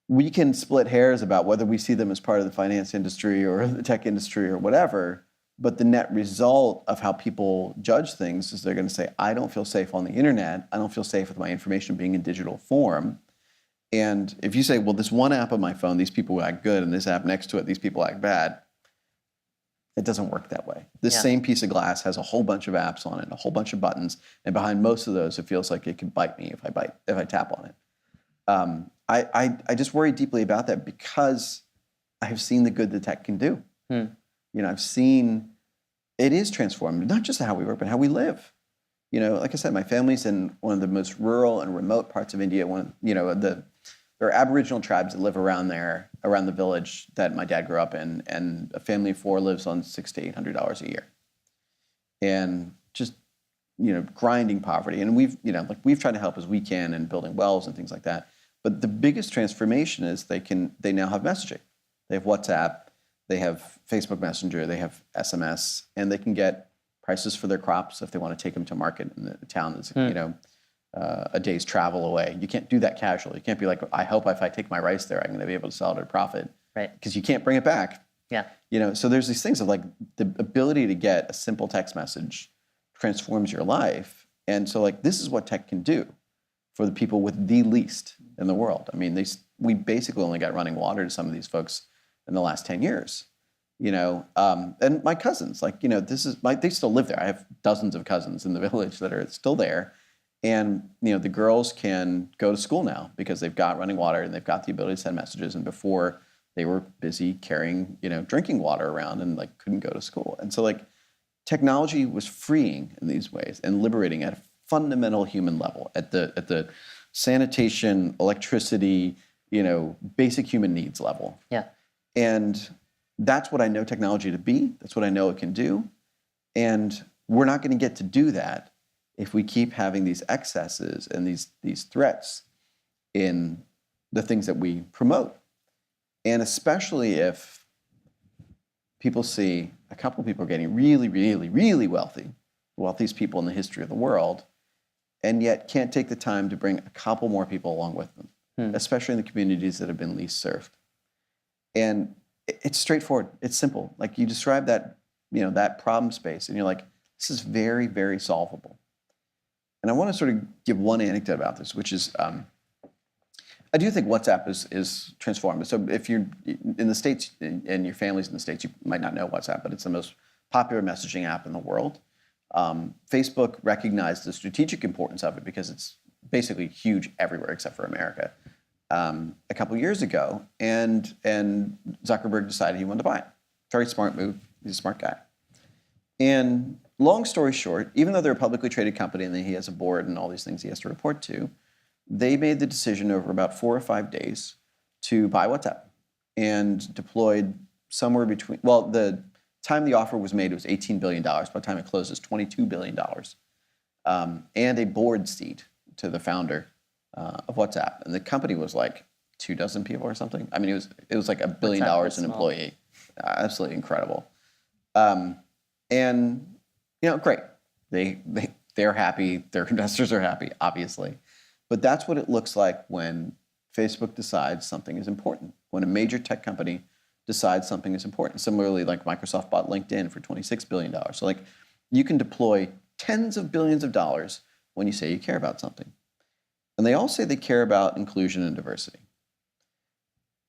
we can split hairs about whether we see them as part of the finance industry or the tech industry or whatever, but the net result of how people judge things is they're going to say, I don't feel safe on the internet. I don't feel safe with my information being in digital form. And if you say, well, this one app on my phone, these people act good, and this app next to it, these people act bad, it doesn't work that way. This same piece of glass has a whole bunch of apps on it, a whole bunch of buttons, and behind most of those, it feels like it could bite me if I tap on it. I just worry deeply about that because I have seen the good that tech can do. I've seen it is transformative, not just how we work, but how we live. Like I said, my family's in one of the most rural and remote parts of India, the there are Aboriginal tribes that live around there, around the village that my dad grew up in, and a family of 4 lives on $600 to $800 a year, and just grinding poverty. And we've tried to help as we can in building wells and things like that. But the biggest transformation is they now have messaging. They have WhatsApp, they have Facebook Messenger, they have SMS, and they can get prices for their crops if they want to take them to market in the town that's a day's travel away. You can't do that casually. You can't be like, I hope if I take my rice there, I'm going to be able to sell it at a profit. Right. Because you can't bring it back. Yeah. So there's these things of like the ability to get a simple text message transforms your life. And so like this is what tech can do for the people with the least in the world. I mean, we basically only got running water to some of these folks in the last 10 years. And my cousins, they still live there. I have dozens of cousins in the village that are still there. And the girls can go to school now because they've got running water and they've got the ability to send messages. And before they were busy carrying, drinking water around and couldn't go to school. And so technology was freeing in these ways and liberating at a fundamental human level, at the sanitation, electricity, basic human needs level. Yeah. And that's what I know technology to be. That's what I know it can do. And we're not going to get to do that if we keep having these excesses and these threats in the things that we promote. And especially if people see a couple of people getting really, really, really wealthy, the wealthiest people in the history of the world, and yet can't take the time to bring a couple more people along with them, especially in the communities that have been least served. And it's straightforward. It's simple. Like you describe that, that problem space, and you're like, this is very, very solvable. And I want to sort of give one anecdote about this, which is, I do think WhatsApp is transformative. So if you're in the States and your family's in the States, you might not know WhatsApp, but it's the most popular messaging app in the world. Facebook recognized the strategic importance of it because it's basically huge everywhere except for America a couple years ago. And Zuckerberg decided he wanted to buy it. Very smart move. He's a smart guy. And long story short, even though they're a publicly traded company and he has a board and all these things he has to report to, they made the decision over about 4 or 5 days to buy WhatsApp and deployed somewhere between, the time the offer was made, it was $18 billion. By the time it closed, it was $22 billion. And a board seat to the founder of WhatsApp. And the company was like 24 people or something. I mean, it was like $1 billion an employee. Absolutely incredible. And great. They're happy. Their investors are happy, obviously. But that's what it looks like when Facebook decides something is important. When a major tech company decides something is important. Similarly, like Microsoft bought LinkedIn for $26 billion. So you can deploy tens of billions of dollars when you say you care about something. And they all say they care about inclusion and diversity.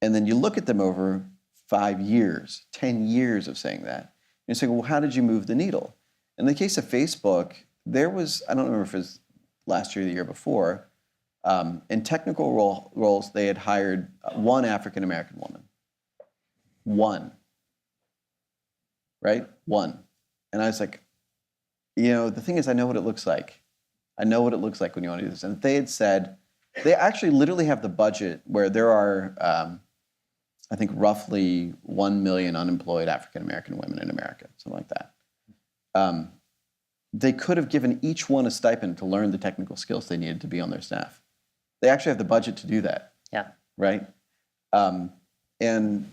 And then you look at them over 5 years, 10 years of saying that. And you say, well, how did you move the needle? In the case of Facebook, there was, I don't remember if it was last year or the year before, in technical roles, they had hired one African-American woman. One. Right? One. And I was like, the thing is, I know what it looks like. I know what it looks like when you want to do this. And they had said, they actually literally have the budget where there are, I think, roughly 1 million unemployed African-American women in America, something like that. They could have given each one a stipend to learn the technical skills they needed to be on their staff. They actually have the budget to do that. Yeah. Right? And,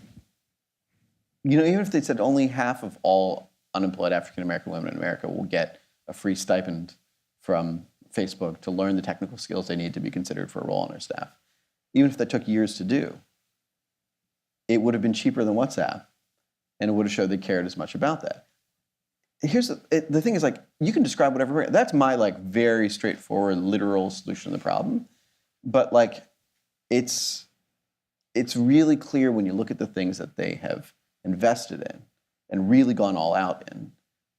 even if they said only half of all unemployed African-American women in America will get a free stipend from Facebook to learn the technical skills they need to be considered for a role on their staff, even if that took years to do, it would have been cheaper than WhatsApp, and it would have showed they cared as much about that. Here's the thing is, you can describe whatever. That's my very straightforward, literal solution to the problem. But it's really clear when you look at the things that they have invested in and really gone all out in,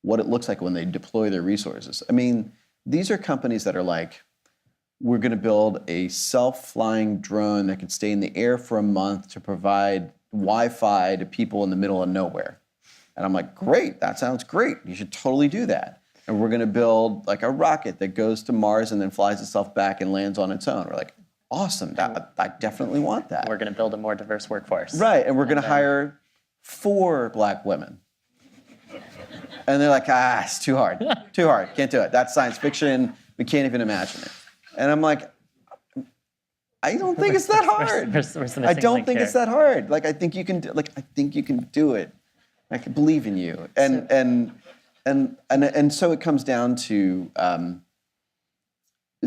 what it looks like when they deploy their resources. I mean, these are companies that are like, we're going to build a self-flying drone that can stay in the air for a month to provide Wi-Fi to people in the middle of nowhere. And I'm like, great, that sounds great. You should totally do that. And we're going to build a rocket that goes to Mars and then flies itself back and lands on its own. We're like, awesome. I definitely want that. We're going to build a more diverse workforce. Right, and we're going to hire 4 black women. And they're like, it's too hard. Too hard. Can't do it. That's science fiction. We can't even imagine it. And I'm like, I don't think it's that hard. I don't think it's that hard. Like I think you can do it. I can believe in you. And so it comes down to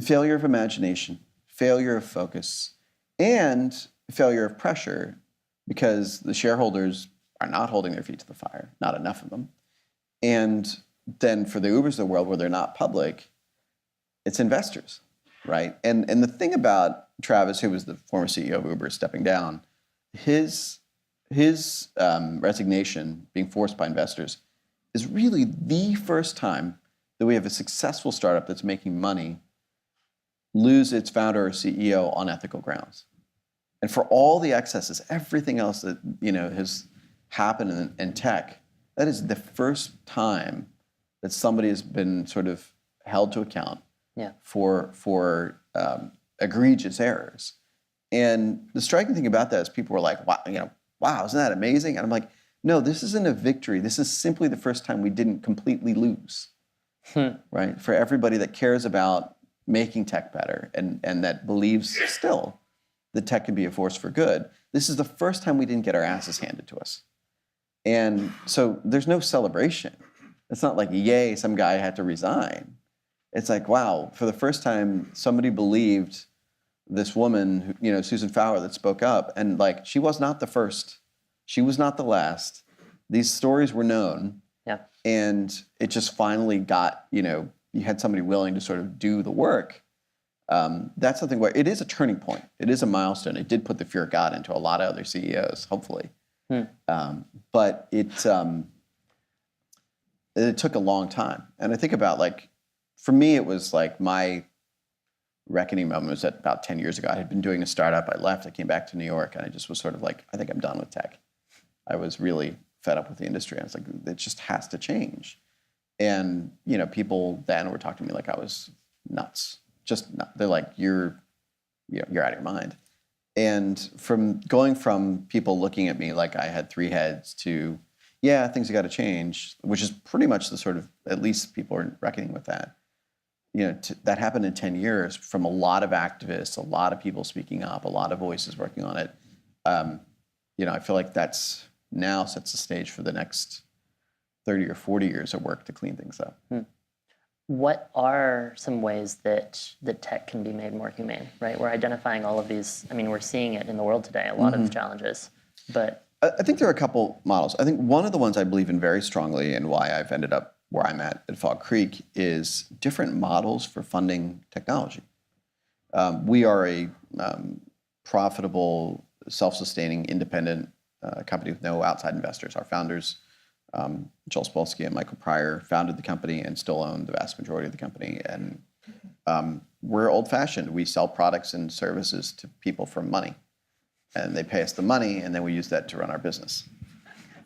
failure of imagination, failure of focus, and failure of pressure, because the shareholders are not holding their feet to the fire, not enough of them. And then for the Ubers of the world where they're not public, it's investors, right? And the thing about Travis, who was the former CEO of Uber, stepping down, his resignation, being forced by investors, is really the first time that we have a successful startup that's making money lose its founder or CEO on ethical grounds. And for all the excesses, everything else that has happened in tech, that is the first time that somebody has been sort of held to account for egregious errors. And the striking thing about that is people were like, wow, isn't that amazing? And I'm like, no, this isn't a victory. This is simply the first time we didn't completely lose, right? For everybody that cares about making tech better and that believes still that tech can be a force for good, this is the first time we didn't get our asses handed to us. And so there's no celebration. It's not like, yay, some guy had to resign. It's like, wow, for the first time, somebody believed this woman, Susan Fowler, that spoke up. And like, she was not the first. She was not the last. These stories were known. Yeah. And it just finally got, you had somebody willing to sort of do the work. That's something where it is a turning point. It is a milestone. It did put the fear of God into a lot of other CEOs, hopefully. But it took a long time. And I think about, like, for me, it was like my reckoning moment was at about 10 years ago. I had been doing a startup. I left. I came back to New York, and I just was sort of like, I think I'm done with tech. I was really fed up with the industry. I was like, it just has to change. And people then were talking to me like I was nuts. They're like, you're out of your mind. And from going from people looking at me like I had 3 heads to, yeah, things have got to change, which is pretty much the sort of, at least people are reckoning with that. That happened in 10 years from a lot of activists, a lot of people speaking up, a lot of voices working on it. I feel like that's now sets the stage for the next 30 or 40 years of work to clean things up. What are some ways that tech can be made more humane, right? We're identifying all of these. I mean, we're seeing it in the world today, a lot of challenges. But I think there are a couple models. I think one of the ones I believe in very strongly, and why I've ended up where I'm at Fog Creek, is different models for funding technology. We are a profitable, self-sustaining, independent company with no outside investors. Our founders, Joel Spolsky and Michael Pryor, founded the company and still own the vast majority of the company. And we're old-fashioned. We sell products and services to people for money. And they pay us the money, and then we use that to run our business.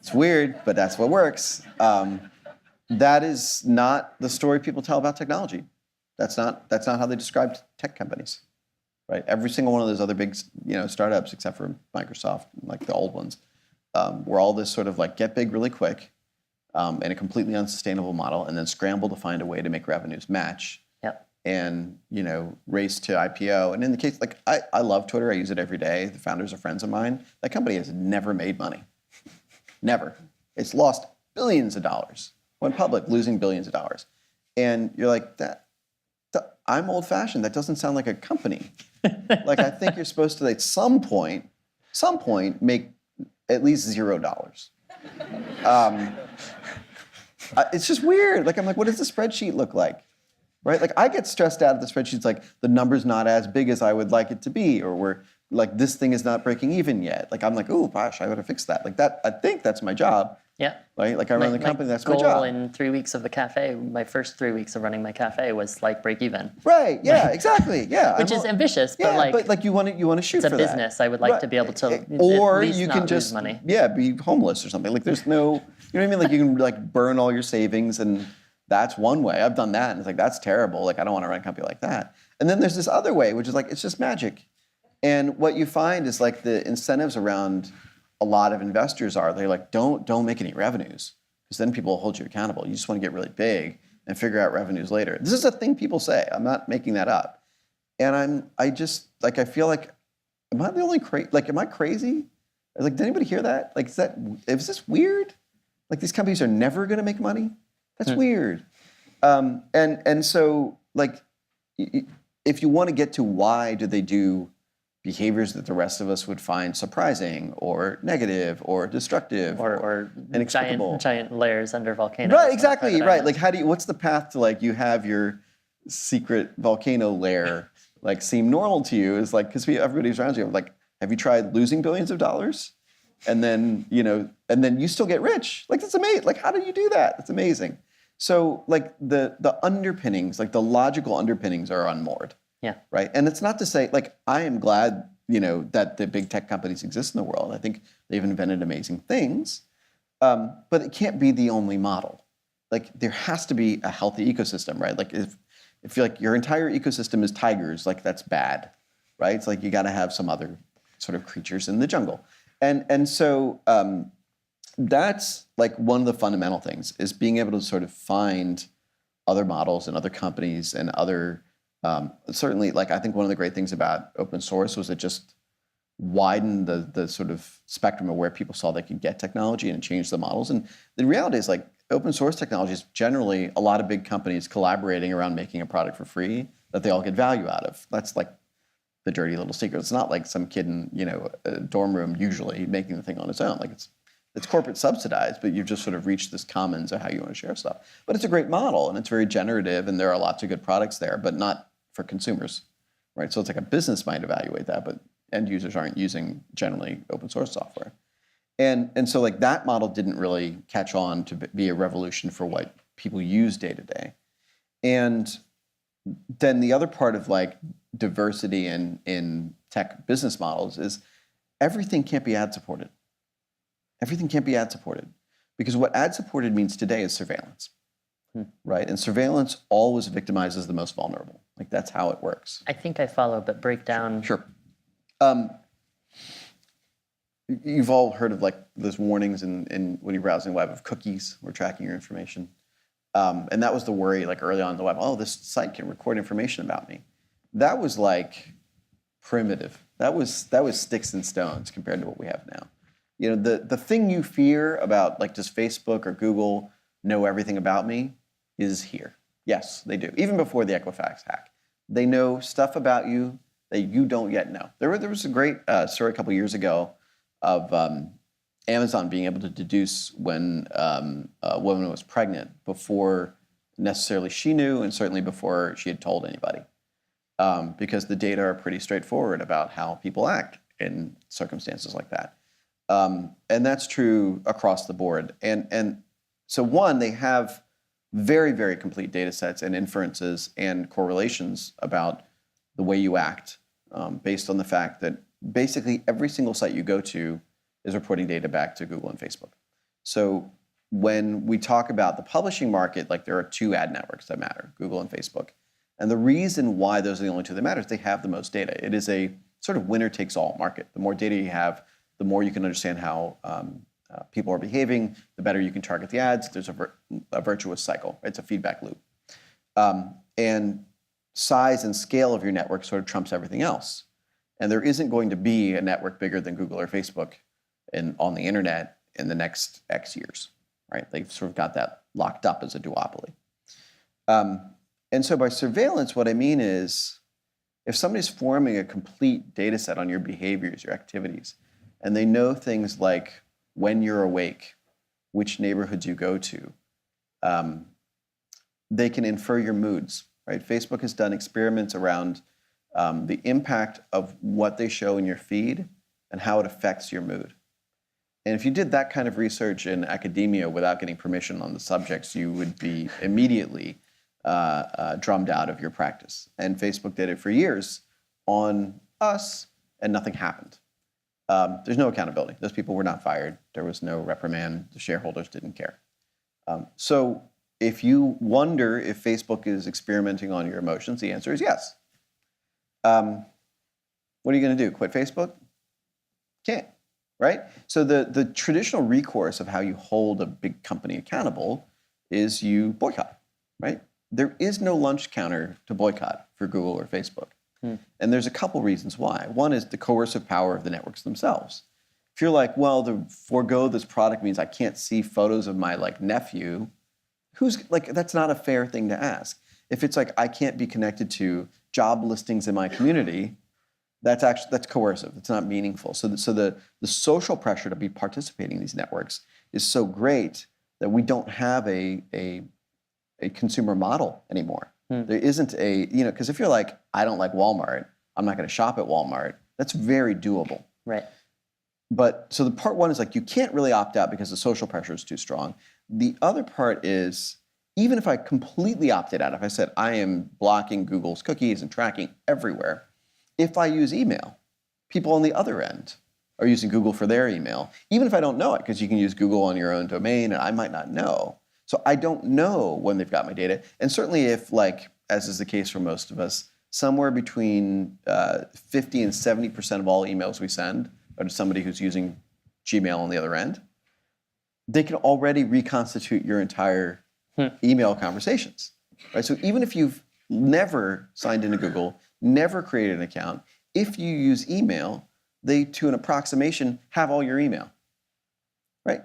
It's weird, but that's what works. That is not the story people tell about technology. That's not how they describe tech companies, right? Every single one of those other big, startups, except for Microsoft, like the old ones, were all this sort of like get big really quick, in a completely unsustainable model, and then scramble to find a way to make revenues match. Yep. And race to IPO. And in the case, like I love Twitter. I use it every day. The founders are friends of mine. That company has never made money. Never. It's lost billions of dollars. Went public, losing billions of dollars. And you're like, I'm old-fashioned. That doesn't sound like a company. Like, I think you're supposed to, at some point, make at least $0. It's just weird. Like, I'm like, what does the spreadsheet look like? Right? Like, I get stressed out if the spreadsheet's like, the number's not as big as I would like it to be, or we're like, this thing is not breaking even yet. Like, I'm like, oh, gosh, I gotta fix that. Like, that, I think that's my job. Yeah. Right? Like, I run the company, that's my goal job. in 3 weeks of the cafe, my first 3 weeks of running my cafe was like break even. Right, yeah, exactly, yeah. Which is ambitious, yeah, but like you want to shoot for that. It's a business. I would like to be able to or at least you not can lose just money. Yeah, be homeless or something. Like there's no, you know what I mean? Like you can like burn all your savings, and that's one way. I've done that, and it's like that's terrible. Like I don't want to run a company like that. And then there's this other way, which is like it's just magic. And what you find is like the incentives around a lot of investors are, they're like, don't make any revenues, because then people will hold you accountable. You just want to get really big and figure out revenues later. This is a thing people say. I'm not making that up. And I feel like, am I the only am I crazy? Like, did anybody hear that? Like, is this weird? Like, these companies are never going to make money? That's weird. And so, like, if you want to get to why do they do behaviors that the rest of us would find surprising or negative or destructive or inexplicable. giant layers under volcanoes. Right, exactly, right. Like, what's the path to, like, you have your secret volcano lair, like, seem normal to you? Is like, because everybody's around you, like, have you tried losing billions of dollars? And then, and then you still get rich. Like, that's amazing. Like, how do you do that? That's amazing. So, like, the underpinnings, like the logical underpinnings are unmoored. Yeah. Right. And it's not to say, like, I am glad, that the big tech companies exist in the world. I think they've invented amazing things. But it can't be the only model. Like, there has to be a healthy ecosystem, right? Like, if like your entire ecosystem is tigers, like, that's bad, right? It's like you got to have some other sort of creatures in the jungle. And so that's like one of the fundamental things, is being able to sort of find other models and other companies and other, certainly, like, I think one of the great things about open source was it just widened the sort of spectrum of where people saw they could get technology and change the models. And the reality is, like, open source technology is generally a lot of big companies collaborating around making a product for free that they all get value out of. That's like the dirty little secret. It's not like some kid in a dorm room usually making the thing on his own. Like, it's corporate subsidized, but you've just sort of reached this commons of how you want to share stuff. But it's a great model, and it's very generative, and there are lots of good products there, but not for consumers, right? So it's like a business might evaluate that, but end users aren't using generally open source software. And so, like, that model didn't really catch on to be a revolution for what people use day to day. And then the other part of, like, diversity in tech business models is everything can't be ad supported. Everything can't be ad supported, because what ad supported means today is surveillance, right? And surveillance always victimizes the most vulnerable. Like, that's how it works. I think I follow, but break down. Sure. You've all heard of, like, those warnings in when you're browsing the web of cookies or tracking your information. And that was the worry, like, early on in the web. Oh, this site can record information about me. That was, like, primitive. That was sticks and stones compared to what we have now. The thing you fear about, like, does Facebook or Google know everything about me is here. Yes, they do. Even before the Equifax hack, they know stuff about you that you don't yet know. There was a great story a couple years ago of Amazon being able to deduce when a woman was pregnant before necessarily she knew, and certainly before she had told anybody, because the data are pretty straightforward about how people act in circumstances like that. And that's true across the board. And so, one, they have very, very complete data sets and inferences and correlations about the way you act, based on the fact that basically every single site you go to is reporting data back to Google and Facebook. So when we talk about the publishing market, like, there are two ad networks that matter, Google and Facebook. And the reason why those are the only two that matter is they have the most data. It is a sort of winner-takes-all market. The more data you have, the more you can understand how people are behaving, the better you can target the ads. There's a virtuous cycle. It's a feedback loop. And size and scale of your network sort of trumps everything else. And there isn't going to be a network bigger than Google or Facebook on the internet in the next X years, right? They've sort of got that locked up as a duopoly. And so by surveillance, what I mean is, if somebody's forming a complete data set on your behaviors, your activities, and they know things like when you're awake, which neighborhoods you go to, they can infer your moods, right? Facebook has done experiments around the impact of what they show in your feed and how it affects your mood. And if you did that kind of research in academia without getting permission on the subjects, you would be immediately drummed out of your practice. And Facebook did it for years on us, and nothing happened. There's no accountability. Those people were not fired. There was no reprimand. The shareholders didn't care. So if you wonder if Facebook is experimenting on your emotions, the answer is yes. What are you going to do? Quit Facebook? Can't, right? So the traditional recourse of how you hold a big company accountable is you boycott, right? There is no lunch counter to boycott for Google or Facebook. And there's a couple reasons why. One is the coercive power of the networks themselves. If you're like, well, to forego this product means I can't see photos of my nephew, that's not a fair thing to ask. If it's like I can't be connected to job listings in my community, that's coercive. It's not meaningful. So the social pressure to be participating in these networks is so great that we don't have a consumer model anymore. There isn't because if you're like, I don't like Walmart, I'm not going to shop at Walmart, that's very doable. Right. But so the part one is you can't really opt out because the social pressure is too strong. The other part is, even if I completely opted out, if I said I am blocking Google's cookies and tracking everywhere, if I use email, people on the other end are using Google for their email, even if I don't know it, because you can use Google on your own domain and I might not know. So I don't know when they've got my data. And certainly if, as is the case for most of us, somewhere between 50 and 70% of all emails we send are to somebody who's using Gmail on the other end, they can already reconstitute your entire email conversations, right? So even if you've never signed into Google, never created an account, if you use email, they, to an approximation, have all your email, right?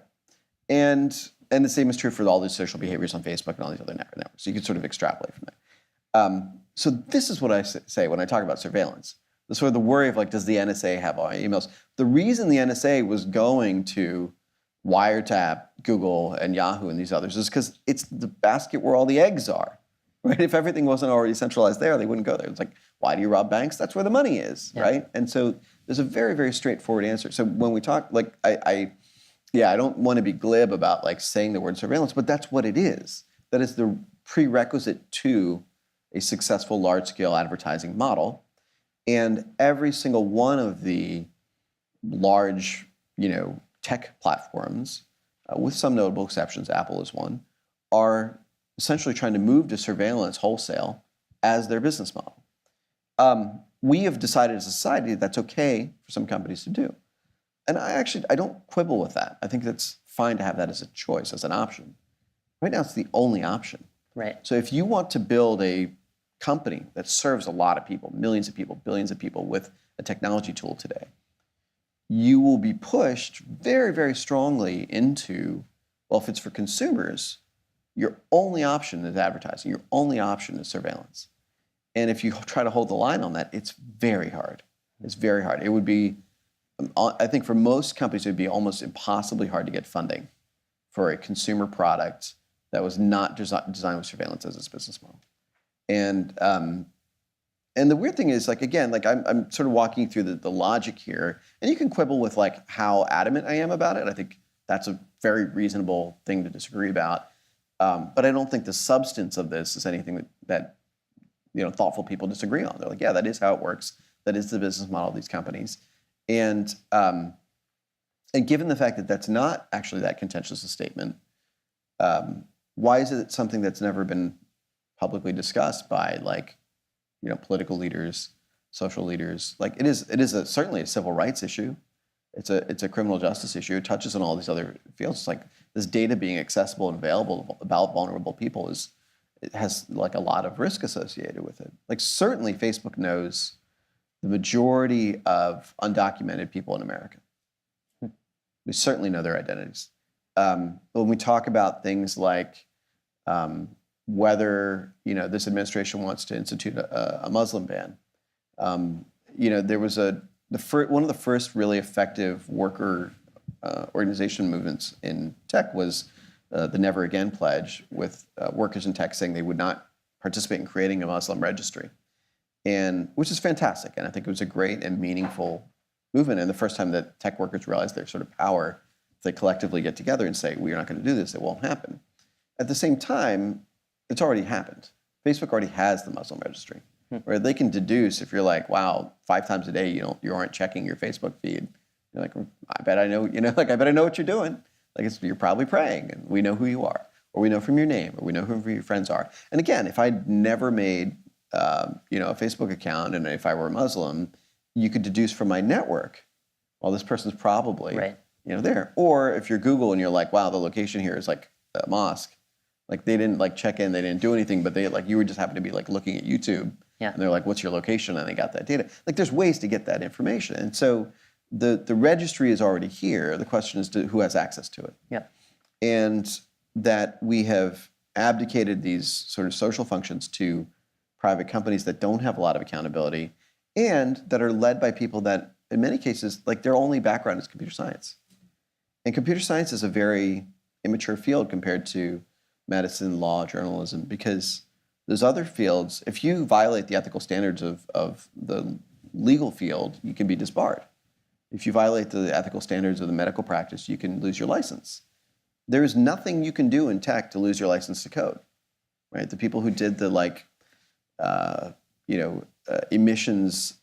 And the same is true for all these social behaviors on Facebook and all these other networks. So you can sort of extrapolate from that. So this is what I say when I talk about surveillance. The sort of the worry of does the NSA have all my emails? The reason the NSA was going to wiretap Google and Yahoo and these others is because it's the basket where all the eggs are, right? If everything wasn't already centralized there, they wouldn't go there. It's like, why do you rob banks? That's where the money is, right? And so there's a very, very straightforward answer. So when we talk, I don't want to be glib about saying the word surveillance, but that's what it is. That is the prerequisite to a successful large-scale advertising model. And every single one of the large, tech platforms, with some notable exceptions, Apple is one, are essentially trying to move to surveillance wholesale as their business model. We have decided as a society that's okay for some companies to do. And I don't quibble with that. I think that's fine to have that as a choice, as an option. Right now, it's the only option. Right. So if you want to build a company that serves a lot of people, millions of people, billions of people with a technology tool today, you will be pushed very, very strongly into, well, if it's for consumers, your only option is advertising. Your only option is surveillance. And if you try to hold the line on that, it's very hard. It's very hard. It would be, I think for most companies, it would be almost impossibly hard to get funding for a consumer product that was not designed with surveillance as its business model. And the weird thing is, I'm sort of walking through the logic here, and you can quibble with how adamant I am about it. I think that's a very reasonable thing to disagree about. But I don't think the substance of this is anything that thoughtful people disagree on. They're like, yeah, that is how it works. That is the business model of these companies. And given the fact that that's not actually that contentious a statement, why is it something that's never been publicly discussed by political leaders, social leaders? It is certainly a civil rights issue. It's a criminal justice issue. It touches on all these other fields. It's this data being accessible and available about vulnerable people it has a lot of risk associated with it. Certainly Facebook knows the majority of undocumented people in America. We certainly know their identities. When we talk about things like whether this administration wants to institute a Muslim ban, there was one of the first really effective worker organization movements in tech was the Never Again pledge, with workers in tech saying they would not participate in creating a Muslim registry, which is fantastic. And I think it was a great and meaningful movement. And the first time that tech workers realized their sort of power, if they collectively get together and say, we're not going to do this, it won't happen. At the same time, it's already happened. Facebook already has the Muslim registry, where they can deduce if you're wow, 5 times a day you aren't checking your Facebook feed. You're like, I bet I know, I bet I know what you're doing. You're probably praying, and we know who you are, or we know from your name, or we know who your friends are. And again, if I'd never made, a Facebook account, and if I were a Muslim, you could deduce from my network, well, this person's probably Right. there. Or if you're Google and you're like, wow, the location here is like a mosque, like they didn't like check in, they didn't do anything, but they like you were just happened to be like looking at YouTube, Yeah. and they're like, what's your location? And they got that data. Like there's ways to get that information, and so the registry is already here. The question is who has access to it. Yeah. And that we have abdicated these sort of social functions to private companies that don't have a lot of accountability and that are led by people that, in many cases, like their only background is computer science. And computer science is a very immature field compared to medicine, law, journalism, because those other fields, if you violate the ethical standards of the legal field, you can be disbarred. If you violate the ethical standards of the medical practice, you can lose your license. There is nothing you can do in tech to lose your license to code, right? The people who did the emissions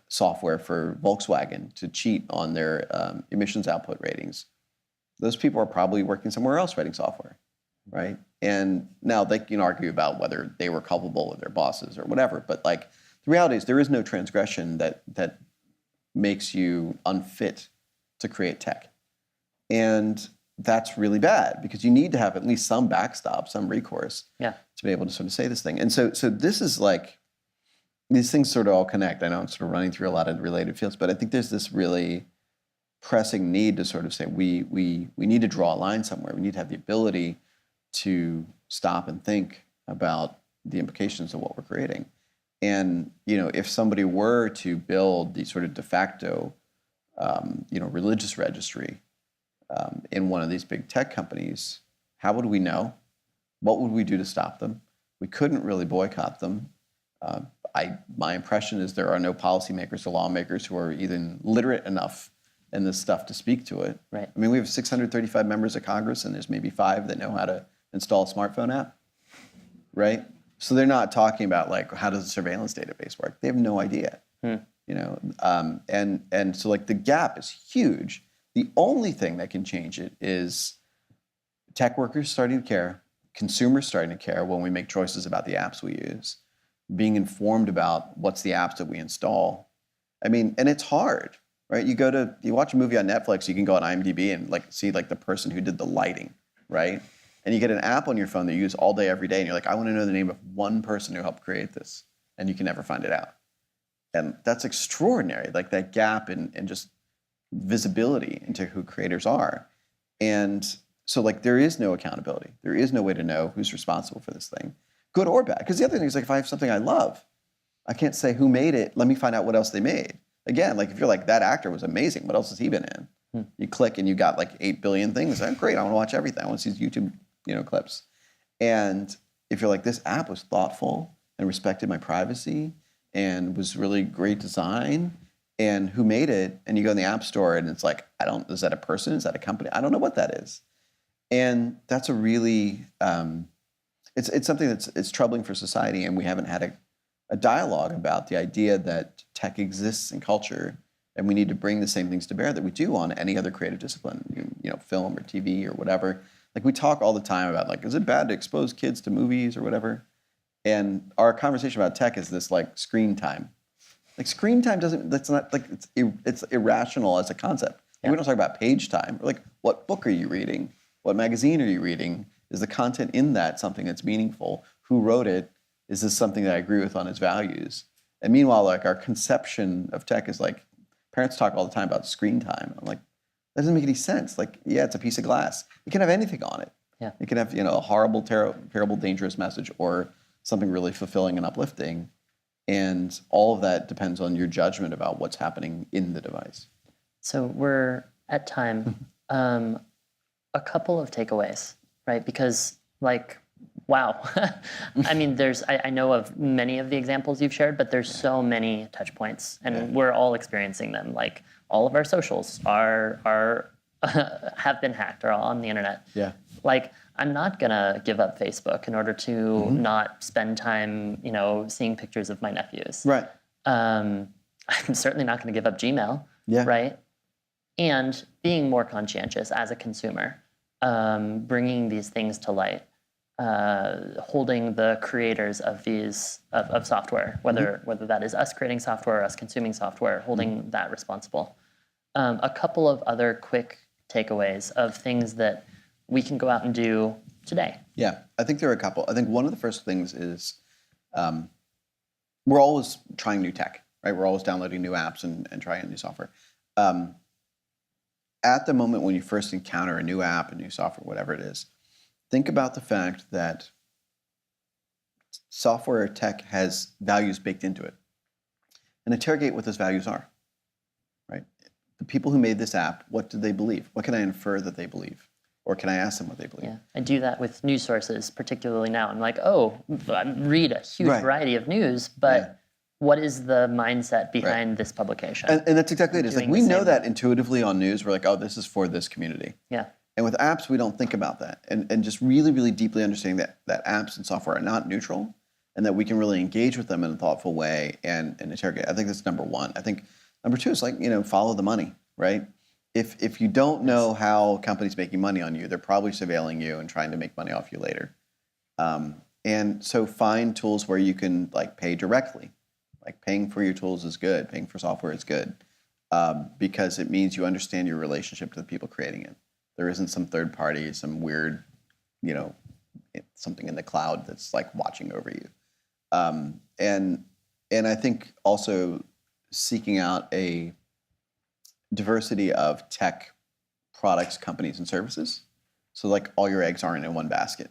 software for Volkswagen to cheat on their emissions output ratings, those people are probably working somewhere else writing software, right? And now they can argue about whether they were culpable with their bosses or whatever, but like the reality is there is no transgression that makes you unfit to create tech. And that's really bad because you need to have at least some backstop, some recourse to be able to sort of say this thing. And so this is like, these things sort of all connect. I know I'm sort of running through a lot of related fields, but I think there's this really pressing need to sort of say we need to draw a line somewhere. We need to have the ability to stop and think about the implications of what we're creating. And if somebody were to build the sort of de facto religious registry in one of these big tech companies, how would we know? What would we do to stop them? We couldn't really boycott them. My impression is there are no policymakers or lawmakers who are even literate enough in this stuff to speak to it. Right. I mean, we have 635 members of Congress, and there's maybe 5 that know how to install a smartphone app, right? So they're not talking about like how does a surveillance database work? They have no idea. And so like the gap is huge. The only thing that can change it is tech workers starting to care, consumers starting to care when we make choices about the apps we use, being informed about what's the apps that we install. I mean, and it's hard, right? You watch a movie on Netflix, you can go on Imdb and like see like the person who did the lighting, right? And you get an app on your phone that you use all day, every day, and you're like, I want to know the name of one person who helped create this, and you can never find it out. And that's extraordinary, like that gap in just visibility into who creators are. And so like there is no accountability. There is no way to know who's responsible for this thing, good or bad. Because the other thing is like if I have something I love, I can't say who made it. Let me find out what else they made. Again, like if you're like, that actor was amazing, what else has he been in? You click and you got like 8 billion things. Oh, great, I want to watch everything. I want to see YouTube clips. And if you're like, this app was thoughtful and respected my privacy and was really great design, and who made it? And you go in the App Store and it's like, is that a person? Is that a company? I don't know what that is. And that's a really, it's something it's troubling for society, and we haven't had a dialogue about the idea that tech exists in culture, and we need to bring the same things to bear that we do on any other creative discipline, film or TV or whatever. Like we talk all the time about like, is it bad to expose kids to movies or whatever? And our conversation about tech is this like screen time. Like screen time that's not like, it's irrational as a concept. Yeah. We don't talk about page time. We're like, what book are you reading? What magazine are you reading? Is the content in that something that's meaningful? Who wrote it? Is this something that I agree with on its values? And meanwhile, like our conception of tech is like, parents talk all the time about screen time. I'm like, that doesn't make any sense. Like, yeah, it's a piece of glass. It can have anything on it. Yeah. It can have, a horrible, terrible, dangerous message or something really fulfilling and uplifting. And all of that depends on your judgment about what's happening in the device. So we're at time. A couple of takeaways, right? Because like, wow. I mean, I know of many of the examples you've shared, but there's so many touch points, and we're all experiencing them. Like all of our socials are have been hacked, are all on the internet. Yeah. Like I'm not gonna give up Facebook in order to not spend time, seeing pictures of my nephews. Right. I'm certainly not gonna give up Gmail. Yeah. Right. And being more conscientious as a consumer, bringing these things to light. holding the creators of these of software, whether that is us creating software or us consuming software, holding that responsible. A couple of other quick takeaways of things that we can go out and do today. Yeah, I think there are a couple. I think one of the first things is we're always trying new tech, right? We're always downloading new apps and trying new software. At the moment when you first encounter a new app, a new software, whatever it is, think about the fact that software or tech has values baked into it. And interrogate what those values are, right? The people who made this app, what did they believe? What can I infer that they believe? Or can I ask them what they believe? Yeah, I do that with news sources, particularly now. I'm like, oh, I read a huge variety of news, but what is the mindset behind this publication? And that's exactly it. It's like we know that intuitively on news. We're like, oh, this is for this community. Yeah. And with apps, we don't think about that. And just really, really deeply understanding that apps and software are not neutral and that we can really engage with them in a thoughtful way and interrogate. I think that's number one. I think number two is like, follow the money, right? If you don't know how a company's making money on you, they're probably surveilling you and trying to make money off you later. And so find tools where you can like pay directly. Like paying for your tools is good. Paying for software is good because it means you understand your relationship to the people creating it. There isn't some third party, some weird, something in the cloud that's like watching over you. And I think also seeking out a diversity of tech products, companies, and services. So like all your eggs aren't in one basket.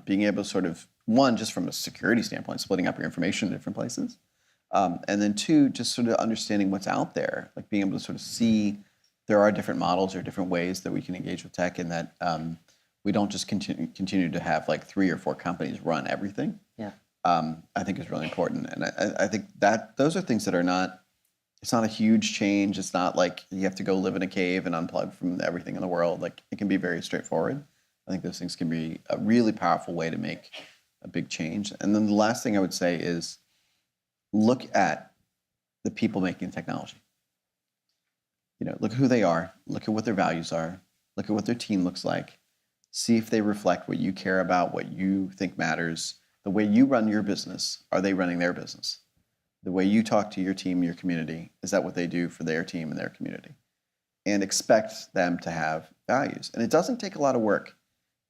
Being able to sort of, one, just from a security standpoint, splitting up your information in different places. And then two, just sort of understanding what's out there, like being able to sort of see there are different models or different ways that we can engage with tech and that we don't just continue to have like 3 or 4 companies run everything. Yeah. I think is really important. And I think that those are things that are not, it's not a huge change. It's not like you have to go live in a cave and unplug from everything in the world. Like it can be very straightforward. I think those things can be a really powerful way to make a big change. And then the last thing I would say is look at the people making technology. Look at who they are, look at what their values are, look at what their team looks like, see if they reflect what you care about, what you think matters. The way you run your business, are they running their business? The way you talk to your team, your community, is that what they do for their team and their community? And expect them to have values. And it doesn't take a lot of work.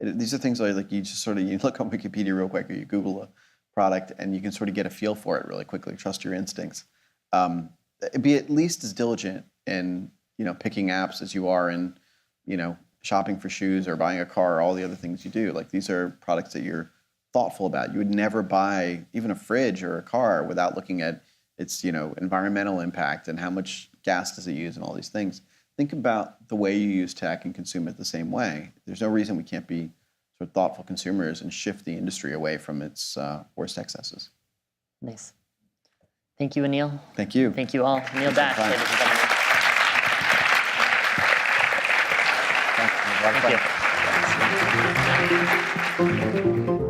These are things like you just sort of, you look on Wikipedia real quick or you Google a product and you can sort of get a feel for it really quickly, trust your instincts. Be at least as diligent in picking apps as you are in, shopping for shoes or buying a car or all the other things you do. Like these are products that you're thoughtful about. You would never buy even a fridge or a car without looking at its, environmental impact and how much gas does it use and all these things. Think about the way you use tech and consume it the same way. There's no reason we can't be sort of thoughtful consumers and shift the industry away from its worst excesses. Nice. Thank you, Anil. Thank you. Thank you all. Anil Dash, ladies and gentlemen. Thank you.